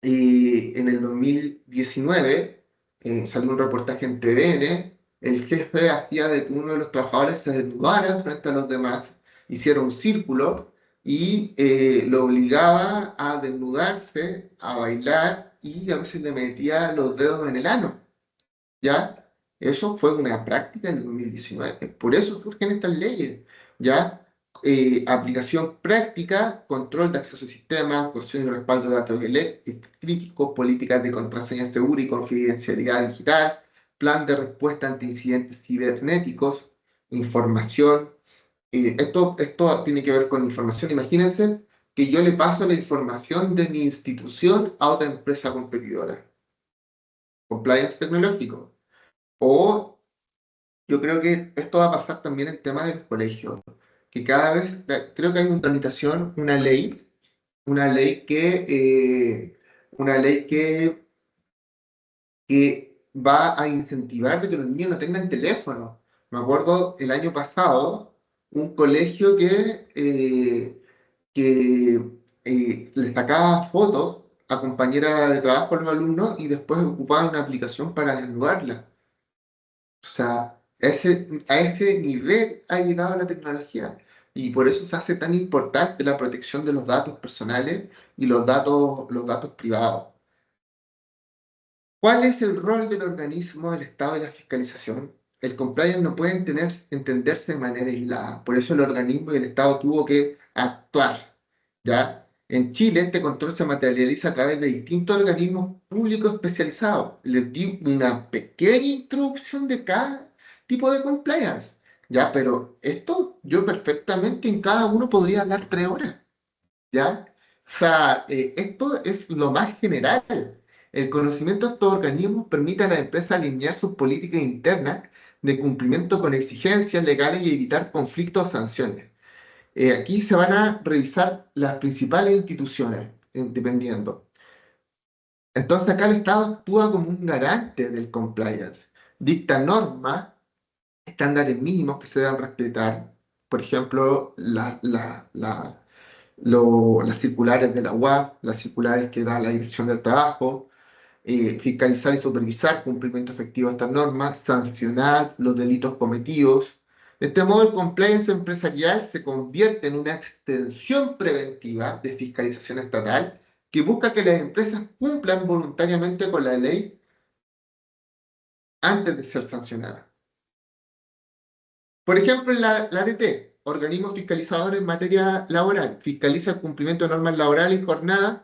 en el 2019, salió un reportaje en TVN, el jefe hacía de que uno de los trabajadores se desnudara frente a los demás, hiciera un círculo y lo obligaba a desnudarse, a bailar y a veces le metía los dedos en el ano. ¿Ya? Eso fue una práctica en el 2019. Por eso surgen estas leyes, ¿ya? Aplicación práctica, control de acceso a sistemas, cuestión y respaldo de datos críticos, políticas de contraseña segura y confidencialidad digital, plan de respuesta ante incidentes cibernéticos, información. Esto tiene que ver con información. Imagínense que yo le paso la información de mi institución a otra empresa competidora. Compliance tecnológico. O yo creo que esto va a pasar también en tema del colegio, que cada vez, creo que hay una tramitación, una ley que, una ley que va a incentivar de que los niños no tengan teléfono. Me acuerdo el año pasado, un colegio que le sacaba fotos a compañeras de trabajo a los alumnos y después ocupaban una aplicación para desnudarla. O sea, a ese nivel ha llegado la tecnología y por eso se hace tan importante la protección de los datos personales y los datos privados. ¿Cuál es el rol del organismo del Estado y la fiscalización? El compliance no puede entenderse de manera aislada, por eso el organismo y el Estado tuvo que actuar, ¿ya? En Chile, este control se materializa a través de distintos organismos públicos especializados. Les di una pequeña introducción de cada tipo de compliance. ¿ya? Pero esto yo perfectamente en cada uno podría hablar 3 horas, ¿ya? O sea, esto es lo más general. El conocimiento de estos organismos permite a las empresas alinear sus políticas internas de cumplimiento con exigencias legales y evitar conflictos o sanciones. Aquí se van a revisar las principales instituciones, dependiendo. Entonces acá el Estado actúa como un garante del compliance. Dicta normas, estándares mínimos que se deben respetar. Por ejemplo, las circulares de la UAP, las circulares que da la Dirección del Trabajo, fiscalizar y supervisar cumplimiento efectivo de estas normas, sancionar los delitos cometidos. De este modo, el compliance empresarial se convierte en una extensión preventiva de fiscalización estatal que busca que las empresas cumplan voluntariamente con la ley antes de ser sancionadas. Por ejemplo, la ADT, organismo fiscalizador en materia laboral, fiscaliza el cumplimiento de normas laborales y jornadas,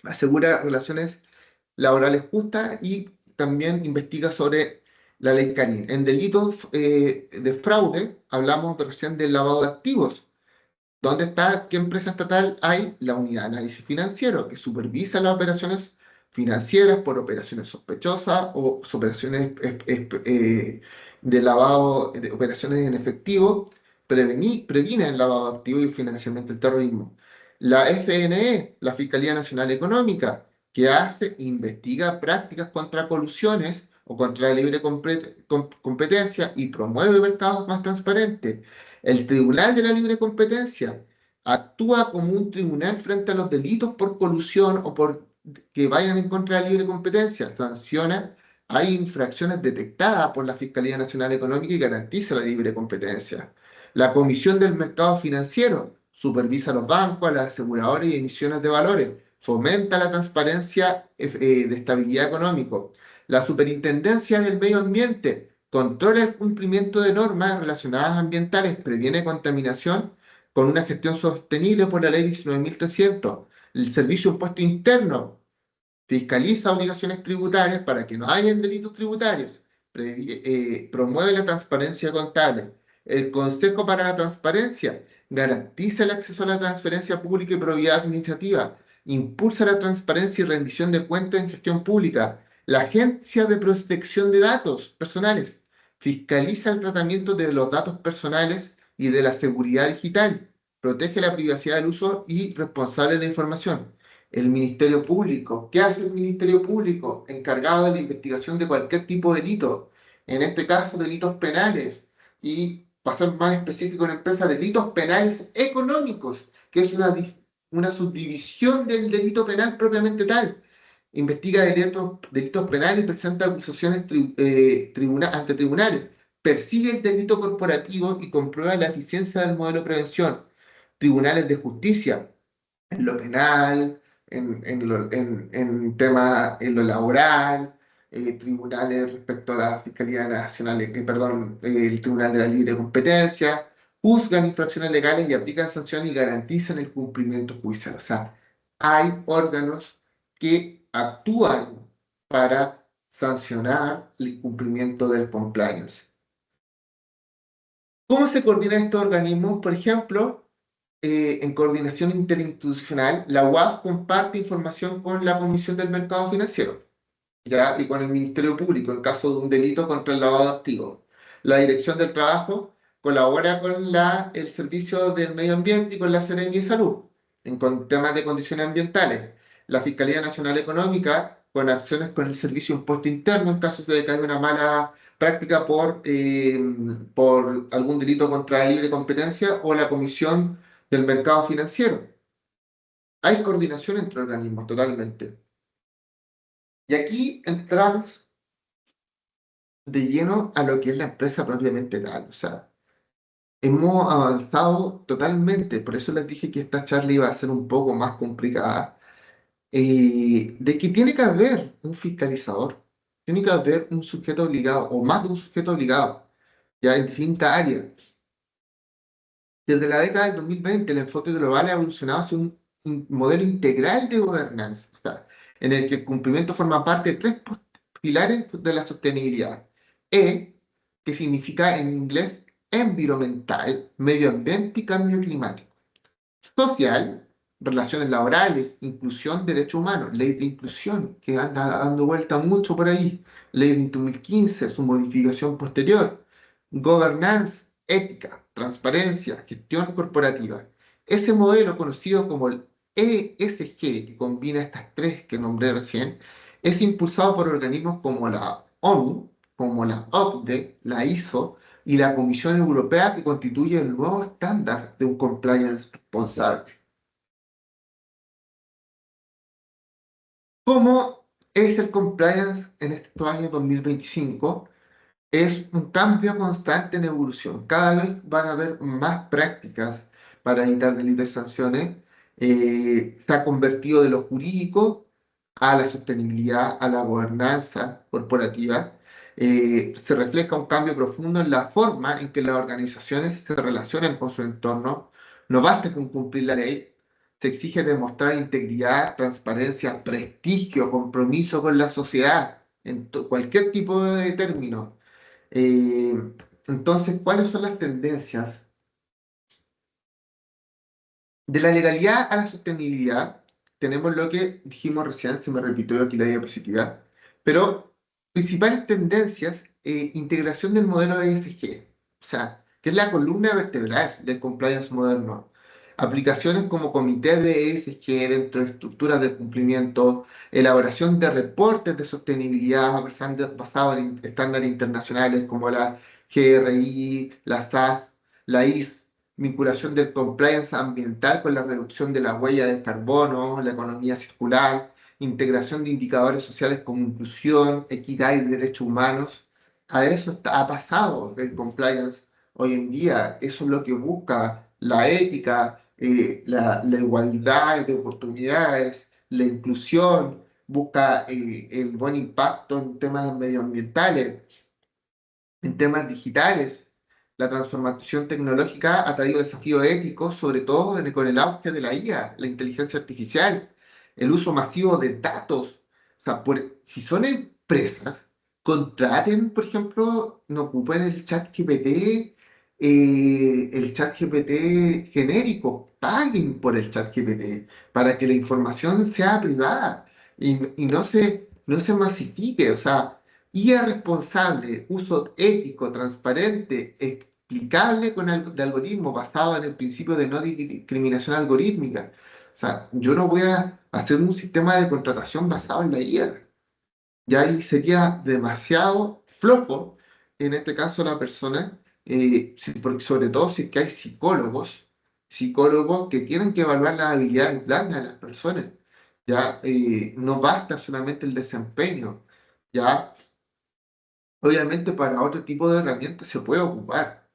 asegura relaciones laborales justas y también investiga sobre la ley Canin. En delitos de fraude, hablamos recién del lavado de activos. ¿Dónde está, qué empresa estatal hay? La unidad de análisis financiero, que supervisa las operaciones financieras por operaciones sospechosas o operaciones de lavado, de operaciones en efectivo, previene el lavado de activos y financiamiento del terrorismo. La FNE, la Fiscalía Nacional Económica, que hace, investiga prácticas contra colusiones o contra la libre competencia y promueve mercados más transparentes. El Tribunal de la Libre Competencia actúa como un tribunal frente a los delitos por colusión o por que vayan en contra de la libre competencia. Sanciona, hay infracciones detectadas por la Fiscalía Nacional Económica y garantiza la libre competencia. La Comisión del Mercado Financiero supervisa a los bancos, a las aseguradoras y emisiones de valores, fomenta la transparencia de estabilidad económica. La Superintendencia del Medio Ambiente controla el cumplimiento de normas relacionadas ambientales, previene contaminación con una gestión sostenible por la ley 19.300. El Servicio de Impuesto Interno fiscaliza obligaciones tributarias para que no haya delitos tributarios, promueve la transparencia contable. El Consejo para la Transparencia garantiza el acceso a la transferencia pública y probidad administrativa, impulsa la transparencia y rendición de cuentas en gestión pública. La Agencia de Protección de Datos Personales fiscaliza el tratamiento de los datos personales y de la seguridad digital, protege la privacidad del uso y responsable de la información. El Ministerio Público. ¿Qué hace el Ministerio Público? Encargado de la investigación de cualquier tipo de delito, en este caso delitos penales, y para ser más específico en empresa, delitos penales económicos, que es una subdivisión del delito penal propiamente tal. Investiga delitos penales, presenta acusaciones ante tribunales, persigue el delito corporativo y comprueba la eficiencia del modelo de prevención. Tribunales de justicia, en lo penal, en temas, en lo laboral, tribunales respecto a la Fiscalía Nacional, perdón, el Tribunal de la Libre Competencia, juzgan infracciones legales y aplican sanciones y garantizan el cumplimiento judicial. O sea, hay órganos que actúan para sancionar el cumplimiento del compliance. ¿Cómo se coordinan estos organismos? Por ejemplo, en coordinación interinstitucional, la UAF comparte información con la Comisión del Mercado Financiero, ¿ya? Y con el Ministerio Público en caso de un delito contra el lavado de activos. La Dirección del Trabajo colabora con el Servicio del Medio Ambiente y con la Seremi de Salud con temas de condiciones ambientales. La Fiscalía Nacional Económica con acciones con el Servicio de Impuesto Interno en caso de que haya una mala práctica por algún delito contra la libre competencia o la Comisión del Mercado Financiero. Hay coordinación entre organismos totalmente. Y aquí entramos de lleno a lo que es la empresa propiamente tal. O sea, hemos avanzado totalmente, por eso les dije que esta charla iba a ser un poco más complicada, de que tiene que haber un fiscalizador, tiene que haber un sujeto obligado, o más de un sujeto obligado, ya en distintas áreas. Desde la década del 2020, el enfoque global ha evolucionado hacia un modelo integral de gobernanza, o sea, en el que el cumplimiento forma parte de 3 pilares de la sostenibilidad. E, que significa en inglés environmental, medio ambiente y cambio climático. Social, relaciones laborales, inclusión, derechos humanos, ley de inclusión, que anda dando vuelta mucho por ahí, ley 2015, su modificación posterior, governance, ética, transparencia, gestión corporativa. Ese modelo conocido como el ESG, que combina estas tres que nombré recién, es impulsado por organismos como la ONU, como la OCDE, la ISO, y la Comisión Europea, que constituye el nuevo estándar de un compliance responsable. ¿Cómo es el compliance en estos años 2025? Es un cambio constante en evolución. Cada vez van a haber más prácticas para evitar delitos y sanciones. Se ha convertido de lo jurídico a la sostenibilidad, a la gobernanza corporativa. Se refleja un cambio profundo en la forma en que las organizaciones se relacionan con su entorno. No basta con cumplir la ley, se exige demostrar integridad, transparencia, prestigio, compromiso con la sociedad, en cualquier tipo de término. Eh, entonces, ¿cuáles son las tendencias? De la legalidad a la sostenibilidad, tenemos lo que dijimos recién, se me repitió aquí la diapositiva, pero principales tendencias, integración del modelo ESG, o sea, que es la columna vertebral del compliance moderno. Aplicaciones como comités de ESG dentro de estructuras de cumplimiento, elaboración de reportes de sostenibilidad basados en estándares internacionales como la GRI, la SAS, la IS, vinculación del compliance ambiental con la reducción de la huella de carbono, la economía circular, integración de indicadores sociales como inclusión, equidad y derechos humanos. A eso ha pasado el compliance hoy en día. Eso es lo que busca la ética, la igualdad de oportunidades, la inclusión, busca el buen impacto en temas medioambientales, en temas digitales. La transformación tecnológica ha traído desafíos éticos, sobre todo con el auge de la IA, la inteligencia artificial, el uso masivo de datos. O sea, si son empresas, contraten, por ejemplo, no ocupen el chat GPT genérico, paguen por el chat GPT para que la información sea privada y no se masifique. O sea, IA responsable, uso ético, transparente, explicable de algoritmos basado en el principio de no discriminación algorítmica. O sea, yo no voy a hacer un sistema de contratación basado en la IA. Ya ahí sería demasiado flojo, en este caso la persona, porque sobre todo si es que hay psicólogos que tienen que evaluar las habilidades blandas de las personas. Ya no basta solamente el desempeño. Ya obviamente para otro tipo de herramientas se puede ocupar,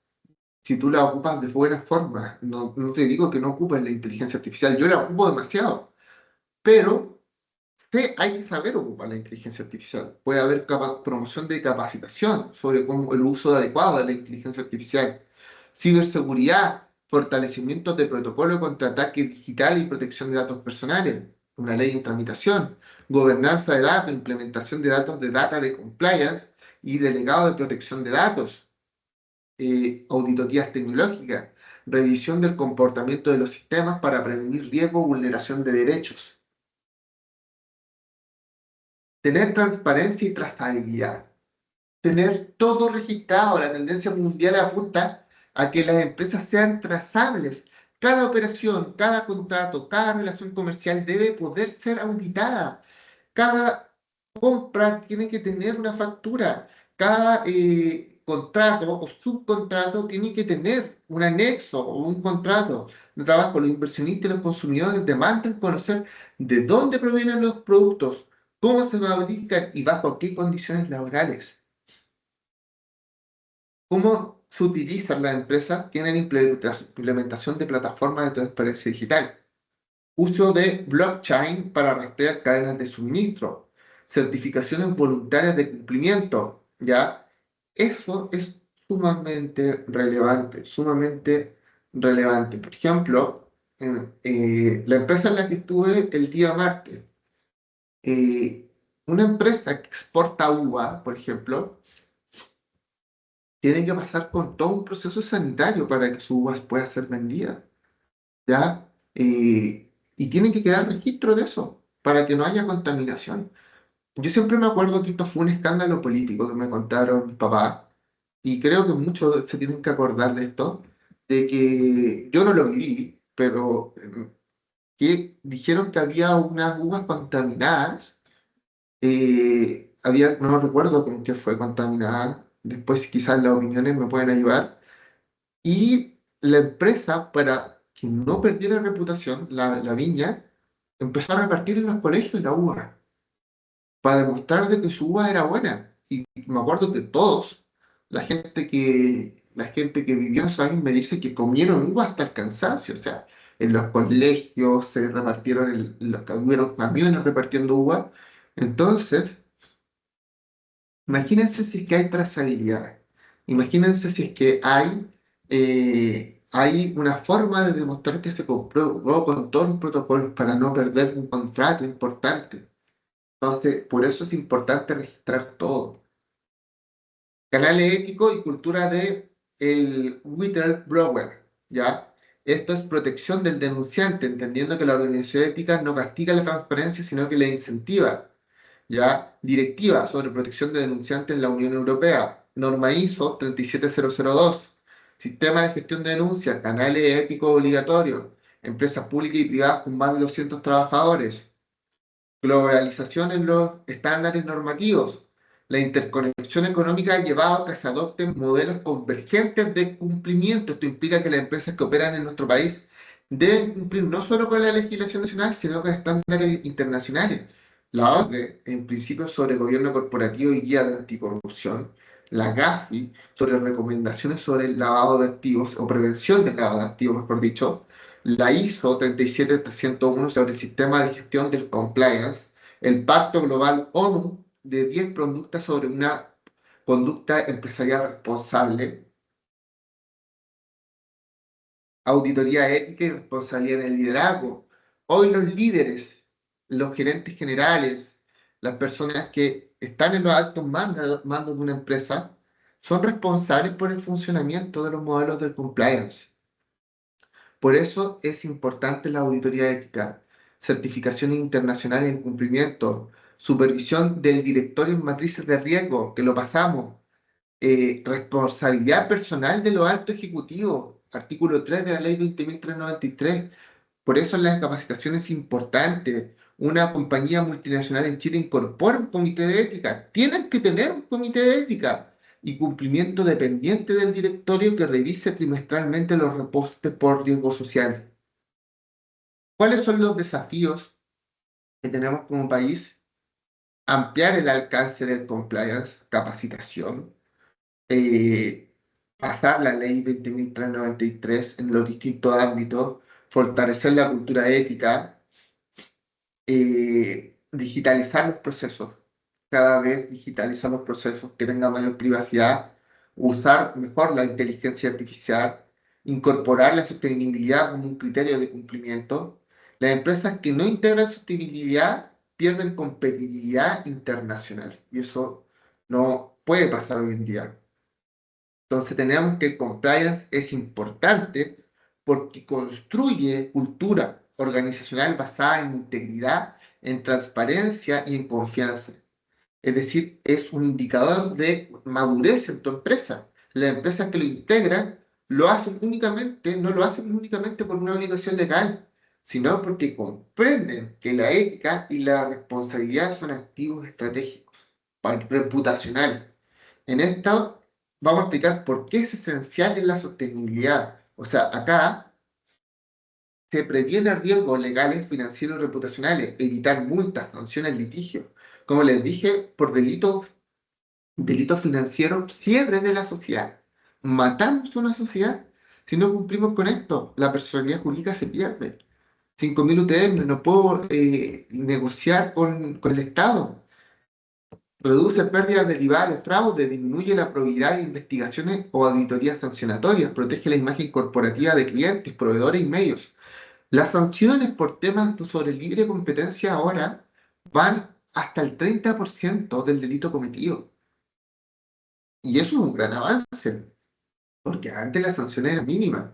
si tú la ocupas de buena forma. No, no te digo que no ocupes la inteligencia artificial, yo la ocupo demasiado, pero hay que saber ocupar la inteligencia artificial. Puede haber promoción de capacitación sobre cómo el uso adecuado de la inteligencia artificial, ciberseguridad, fortalecimiento de protocolo contra ataque digital y protección de datos personales, una ley en tramitación, gobernanza de datos, implementación de datos de data de compliance y delegado de protección de datos, auditorías tecnológicas, revisión del comportamiento de los sistemas para prevenir riesgo o vulneración de derechos. Tener transparencia y trazabilidad. Tener todo registrado. La tendencia mundial apunta a que las empresas sean trazables. Cada operación, cada contrato, cada relación comercial debe poder ser auditada. Cada compra tiene que tener una factura. Cada contrato o subcontrato tiene que tener un anexo o un contrato de trabajo. Los inversionistas y los consumidores demandan conocer de dónde provienen los productos, cómo se fabrican y bajo qué condiciones laborales. ¿Cómo se utilizan las empresas? Tienen implementación de plataformas de transparencia digital, uso de blockchain para rastrear cadenas de suministro, certificaciones voluntarias de cumplimiento, ¿ya? Eso es sumamente relevante, sumamente relevante. Por ejemplo, la empresa en la que estuve el día martes, una empresa que exporta uva, por ejemplo, tiene que pasar con todo un proceso sanitario para que su uva pueda ser vendida, ¿ya? Y tiene que quedar registro de eso para que no haya contaminación. Yo siempre me acuerdo que esto fue un escándalo político que me contaron mis papás, y creo que muchos se tienen que acordar de esto, de que yo no lo viví, pero que dijeron que había unas uvas contaminadas, no recuerdo con qué fue contaminada, después quizás las opiniones me pueden ayudar, y la empresa, para que no perdiera reputación, la viña, empezó a repartir en los colegios la uva, para demostrar de que su uva era buena. Y me acuerdo que todos, la gente que vivió esos años me dice que comieron uva hasta el cansancio, o sea, en los colegios se repartieron, hubieron camiones repartiendo uva. Entonces, imagínense si es que hay trazabilidad, imagínense si es que hay una forma de demostrar que se compró con todos los protocolos para no perder un contrato importante. Entonces, por eso es importante registrar todo. Canales éticos y cultura de el whistleblower, ¿ya? Esto es protección del denunciante, entendiendo que la organización ética no castiga la transparencia, sino que la incentiva, ¿ya? Directiva sobre protección de denunciantes en la Unión Europea, norma ISO 37002, sistema de gestión de denuncias, canales éticos obligatorios, empresas públicas y privadas con más de 200 trabajadores, globalización en los estándares normativos, la interconexión económica ha llevado a que se adopten modelos convergentes de cumplimiento. Esto implica que las empresas que operan en nuestro país deben cumplir no solo con la legislación nacional, sino con estándares internacionales. La OCDE, en principios sobre gobierno corporativo y guía de anticorrupción, la GAFI, sobre recomendaciones sobre el lavado de activos o prevención del lavado de activos, mejor dicho, la ISO 37301 sobre el sistema de gestión del compliance, el Pacto Global ONU de 10 conductas sobre una conducta empresarial responsable, auditoría ética y responsabilidad en el liderazgo. Hoy los líderes, los gerentes generales, las personas que están en los altos mandos de una empresa, son responsables por el funcionamiento de los modelos del compliance. Por eso es importante la auditoría ética, certificaciones internacionales en cumplimiento, supervisión del directorio en matrices de riesgo, que lo pasamos, responsabilidad personal de los altos ejecutivos, artículo 3 de la ley 20.393. Por eso la capacitación es importante. Una compañía multinacional en Chile incorpora un comité de ética. Tienen que tener un comité de ética y cumplimiento dependiente del directorio que revise trimestralmente los reportes por riesgo social. ¿Cuáles son los desafíos que tenemos como país? Ampliar el alcance del compliance, capacitación, eh, pasar la ley 20.393 en los distintos ámbitos, fortalecer la cultura ética, digitalizar los procesos, cada vez digitalizar los procesos que tengan mayor privacidad, usar mejor la inteligencia artificial, incorporar la sostenibilidad como un criterio de cumplimiento. Las empresas que no integran sostenibilidad pierden competitividad internacional y eso no puede pasar hoy en día. Entonces tenemos que el compliance es importante porque construye cultura organizacional basada en integridad, en transparencia y en confianza. Es decir, es un indicador de madurez en tu empresa. Las empresas que lo integran no lo hacen únicamente por una obligación legal, sino porque comprenden que la ética y la responsabilidad son activos estratégicos, reputacionales. En esto vamos a explicar por qué es esencial en la sostenibilidad. O sea, acá se previene riesgos legales, financieros y reputacionales, evitar multas, sanciones, litigios. Como les dije, por delitos financieros, cierre de la sociedad. Matamos una sociedad si no cumplimos con esto. La personalidad jurídica se pierde. 5.000 UTM, no puedo negociar con el Estado. Reduce pérdidas derivadas de fraude, disminuye la probabilidad de investigaciones o auditorías sancionatorias, protege la imagen corporativa de clientes, proveedores y medios. Las sanciones por temas sobre libre competencia ahora van hasta el 30% del delito cometido. Y eso es un gran avance, porque antes las sanciones eran mínimas.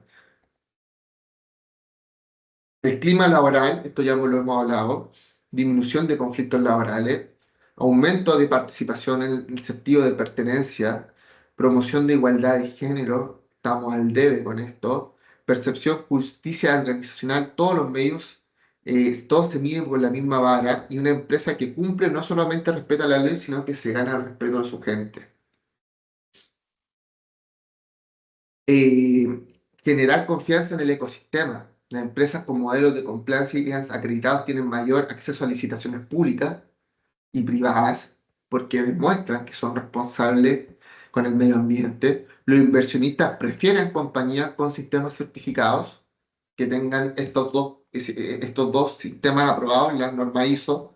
El clima laboral, esto ya lo hemos hablado, disminución de conflictos laborales, aumento de participación en el sentido de pertenencia, promoción de igualdad de género, estamos al debe con esto, percepción, justicia organizacional, todos los medios, todos se miden por la misma vara y una empresa que cumple no solamente respeta la ley, sino que se gana el respeto de su gente. eh, Generar confianza en el ecosistema. Las empresas con modelos de compliance acreditados tienen mayor acceso a licitaciones públicas y privadas porque demuestran que son responsables con el medio ambiente. Los inversionistas prefieren compañías con sistemas certificados que tengan estos dos sistemas aprobados en las normas ISO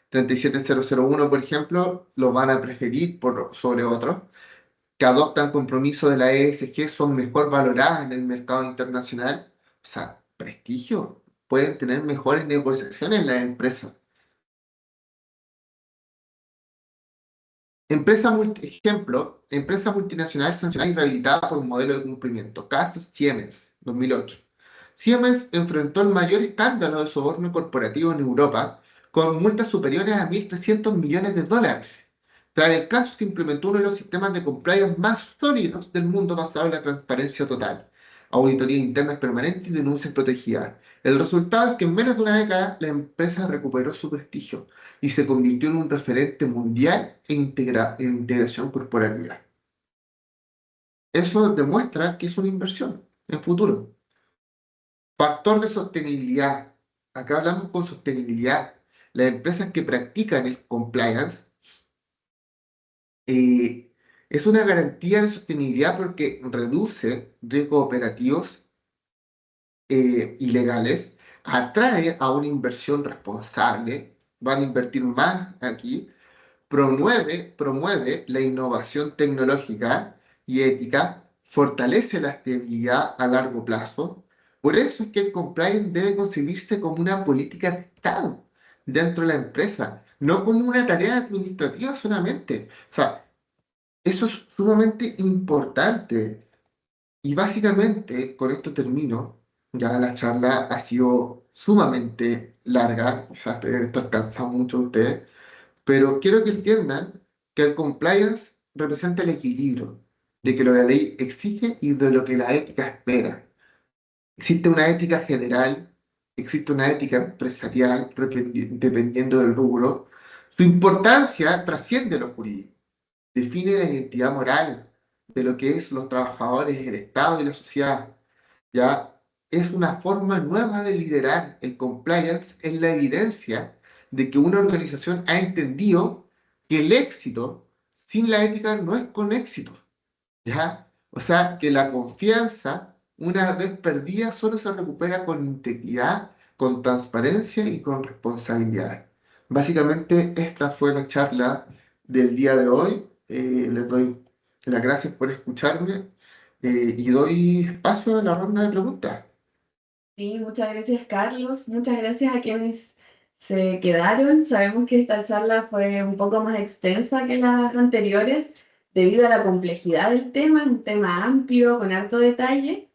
37001, por ejemplo, los van a preferir sobre otros que adoptan compromisos de la ESG son mejor valoradas en el mercado internacional. O sea, prestigio. Pueden tener mejores negociaciones las empresas. Ejemplo, empresa multinacional sancionada y rehabilitada por un modelo de cumplimiento. Caso Siemens, 2008. Siemens enfrentó el mayor escándalo de soborno corporativo en Europa, con multas superiores a 1.300 millones de dólares. Tras el caso, se implementó uno de los sistemas de compliance más sólidos del mundo basado en la transparencia total, auditorías internas permanentes y denuncias protegidas. El resultado es que en menos de una década la empresa recuperó su prestigio y se convirtió en un referente mundial en integración corporativa. Eso demuestra que es una inversión en futuro. Factor de sostenibilidad. Acá hablamos con sostenibilidad. Las empresas que practican el compliance es una garantía de sostenibilidad porque reduce riesgos operativos ilegales, atrae a una inversión responsable, van a invertir más aquí, promueve la innovación tecnológica y ética, fortalece la estabilidad a largo plazo. Por eso es que el compliance debe concebirse como una política de Estado dentro de la empresa, no como una tarea administrativa solamente. O sea, eso es sumamente importante. Y básicamente, con esto termino. Ya la charla ha sido sumamente larga, quizás deben estar cansados muchos de ustedes, pero quiero que entiendan que el compliance representa el equilibrio de que lo que la ley exige y de lo que la ética espera. Existe una ética general, existe una ética empresarial, dependiendo del rubro. Su importancia trasciende lo jurídico, define la identidad moral de lo que es los trabajadores, el Estado y la sociedad. ¿Ya? Es una forma nueva de liderar. El compliance es la evidencia de que una organización ha entendido que el éxito sin la ética no es con éxito. ¿Ya? O sea, que la confianza, una vez perdida, solo se recupera con integridad, con transparencia y con responsabilidad. Básicamente, esta fue la charla del día de hoy. Les doy las gracias por escucharme y doy espacio a la ronda de preguntas. Sí, muchas gracias, Carlos. Muchas gracias a quienes se quedaron. Sabemos que esta charla fue un poco más extensa que las anteriores debido a la complejidad del tema, es un tema amplio, con harto detalle.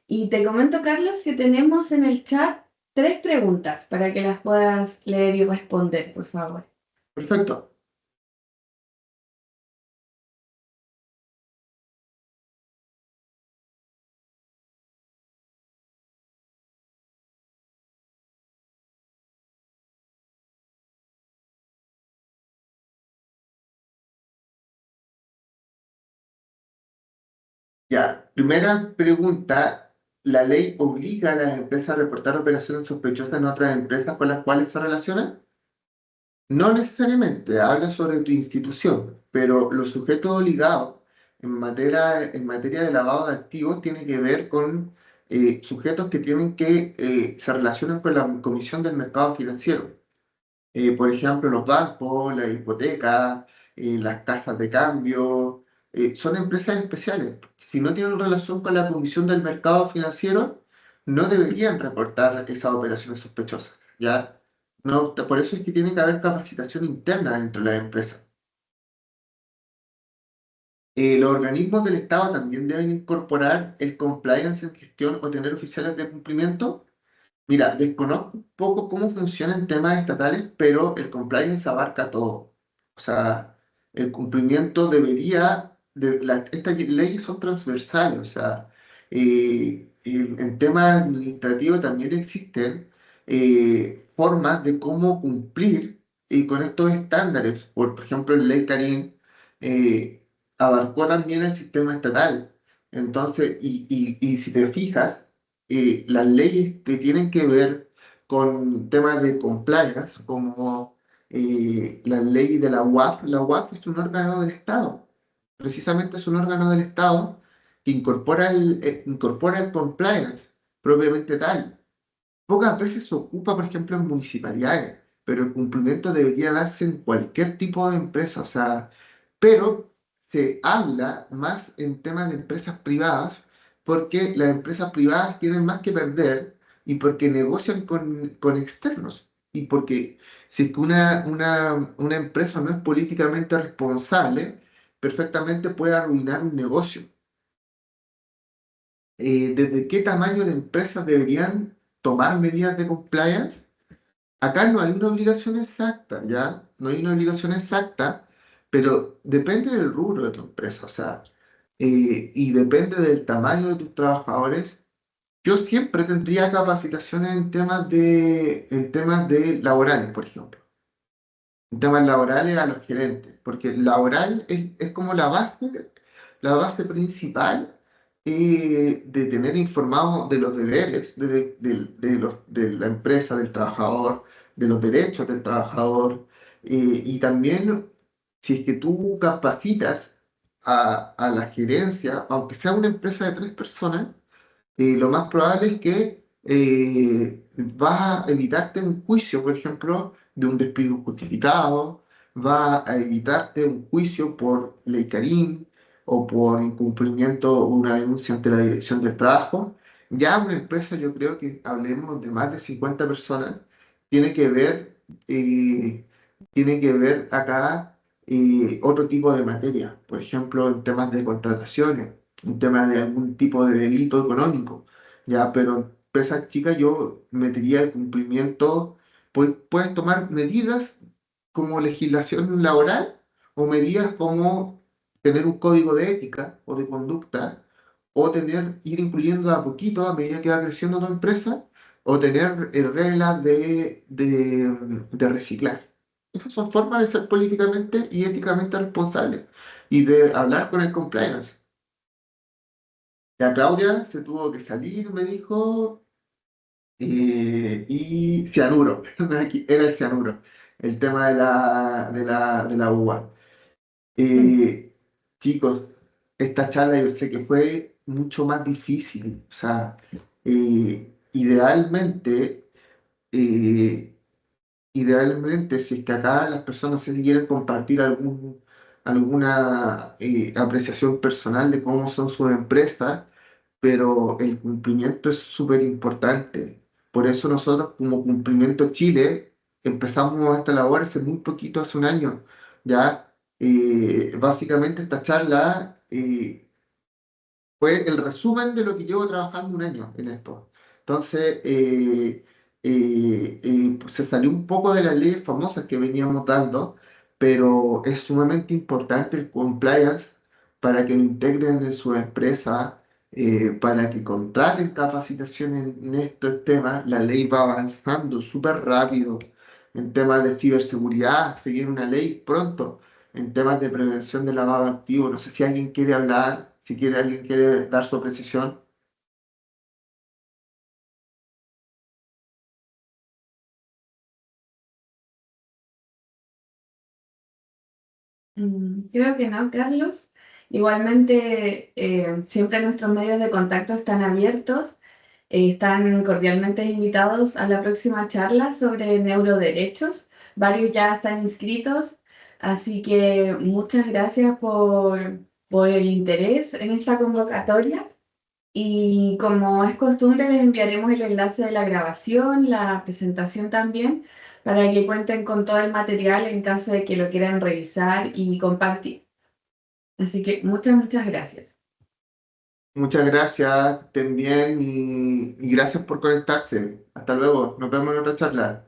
Y te comento, Carlos, que tenemos en el chat 3 preguntas para que las puedas leer y responder, por favor. Perfecto. Ya, primera pregunta. ¿La ley obliga a las empresas a reportar operaciones sospechosas en otras empresas con las cuales se relacionan? No necesariamente, habla sobre tu institución, pero los sujetos obligados en materia de lavado de activos tiene que ver con sujetos que tienen que se relacionan con la Comisión del Mercado Financiero. Por ejemplo, los bancos, la hipoteca, las casas de cambio, son empresas especiales. Si no tienen relación con la Comisión del Mercado Financiero, no deberían reportar esas operaciones sospechosas, ¿ya? No, por eso es que tiene que haber capacitación interna dentro de la empresa. Los organismos del Estado también deben incorporar el compliance en gestión o tener oficiales de cumplimiento. Mira, desconozco un poco cómo funcionan temas estatales, pero el compliance abarca todo. O sea, el cumplimiento estas leyes son transversales, o sea, en temas administrativos también existen formas de cómo cumplir con estos estándares. Por ejemplo, en ley Karim eh, abarcó también el sistema estatal. Entonces, y si te fijas, las leyes que tienen que ver con temas de compliance, como la ley de la UAF es un órgano del Estado, precisamente es un órgano del Estado que incorpora el compliance propiamente tal. Pocas veces se ocupa, por ejemplo, en municipalidades, pero el cumplimiento debería darse en cualquier tipo de empresa, o sea, pero se habla más en temas de empresas privadas porque las empresas privadas tienen más que perder y porque negocian con externos y porque si es que una empresa no es políticamente responsable, perfectamente puede arruinar un negocio. ¿Desde qué tamaño de empresas deberían tomar medidas de compliance? Acá no hay una obligación exacta, ¿ya? No hay una obligación exacta, pero depende del rubro de tu empresa, o sea, y depende del tamaño de tus trabajadores. Yo siempre tendría capacitaciones en temas de laborales, por ejemplo, en temas laborales a los gerentes, porque el laboral es como la base principal de tener informado de los deberes de la empresa, del trabajador, de los derechos del trabajador, y también si es que tú capacitas a la gerencia, aunque sea una empresa de 3 personas, lo más probable es que vas a evitarte un juicio, por ejemplo, de un despido injustificado, va a evitarte un juicio por ley Karim o por incumplimiento o una denuncia ante la Dirección del Trabajo. Ya una empresa, yo creo que hablemos de más de 50 personas, tiene que ver, eh, tiene que ver acá otro tipo de materia, por ejemplo, en temas de contrataciones, en temas de algún tipo de delito económico, ya, pero empresas chicas yo metería el cumplimiento, pues puedes tomar medidas como legislación laboral o medidas como tener un código de ética o de conducta o ir incluyendo a poquito a medida que va creciendo tu empresa o tener reglas de reciclar. Esas son formas de ser políticamente y éticamente responsables y de hablar con el compliance. La Claudia se tuvo que salir, me dijo, y cianuro, era el cianuro, el tema de la uva. Mm. Eh, Chicos, esta charla yo sé que fue mucho más difícil, o sea, idealmente, eh, idealmente, si es que acá las personas se quieren compartir alguna apreciación personal de cómo son sus empresas, pero el cumplimiento es súper importante. Por eso nosotros como Cumplimiento Chile empezamos esta labor hace muy poquito, hace un año, ¿ya? Básicamente esta charla fue el resumen de lo que llevo trabajando un año en esto. Entonces, pues se salió un poco de las leyes famosas que veníamos dando, pero es sumamente importante el compliance para que lo integren en su empresa, para que contraten capacitación en estos temas. La ley va avanzando súper rápido en temas de ciberseguridad, se viene una ley pronto en temas de prevención de lavado de activos. No sé si alguien quiere hablar, si alguien quiere dar su apreciación. Creo que no, Carlos. Igualmente, siempre nuestros medios de contacto están abiertos. Están cordialmente invitados a la próxima charla sobre neuroderechos. Varios ya están inscritos, así que muchas gracias por el interés en esta convocatoria. Y como es costumbre, les enviaremos el enlace de la grabación, la presentación también, para que cuenten con todo el material en caso de que lo quieran revisar y compartir. Así que muchas gracias. Muchas gracias, estén bien y gracias por conectarse. Hasta luego, nos vemos en otra charla.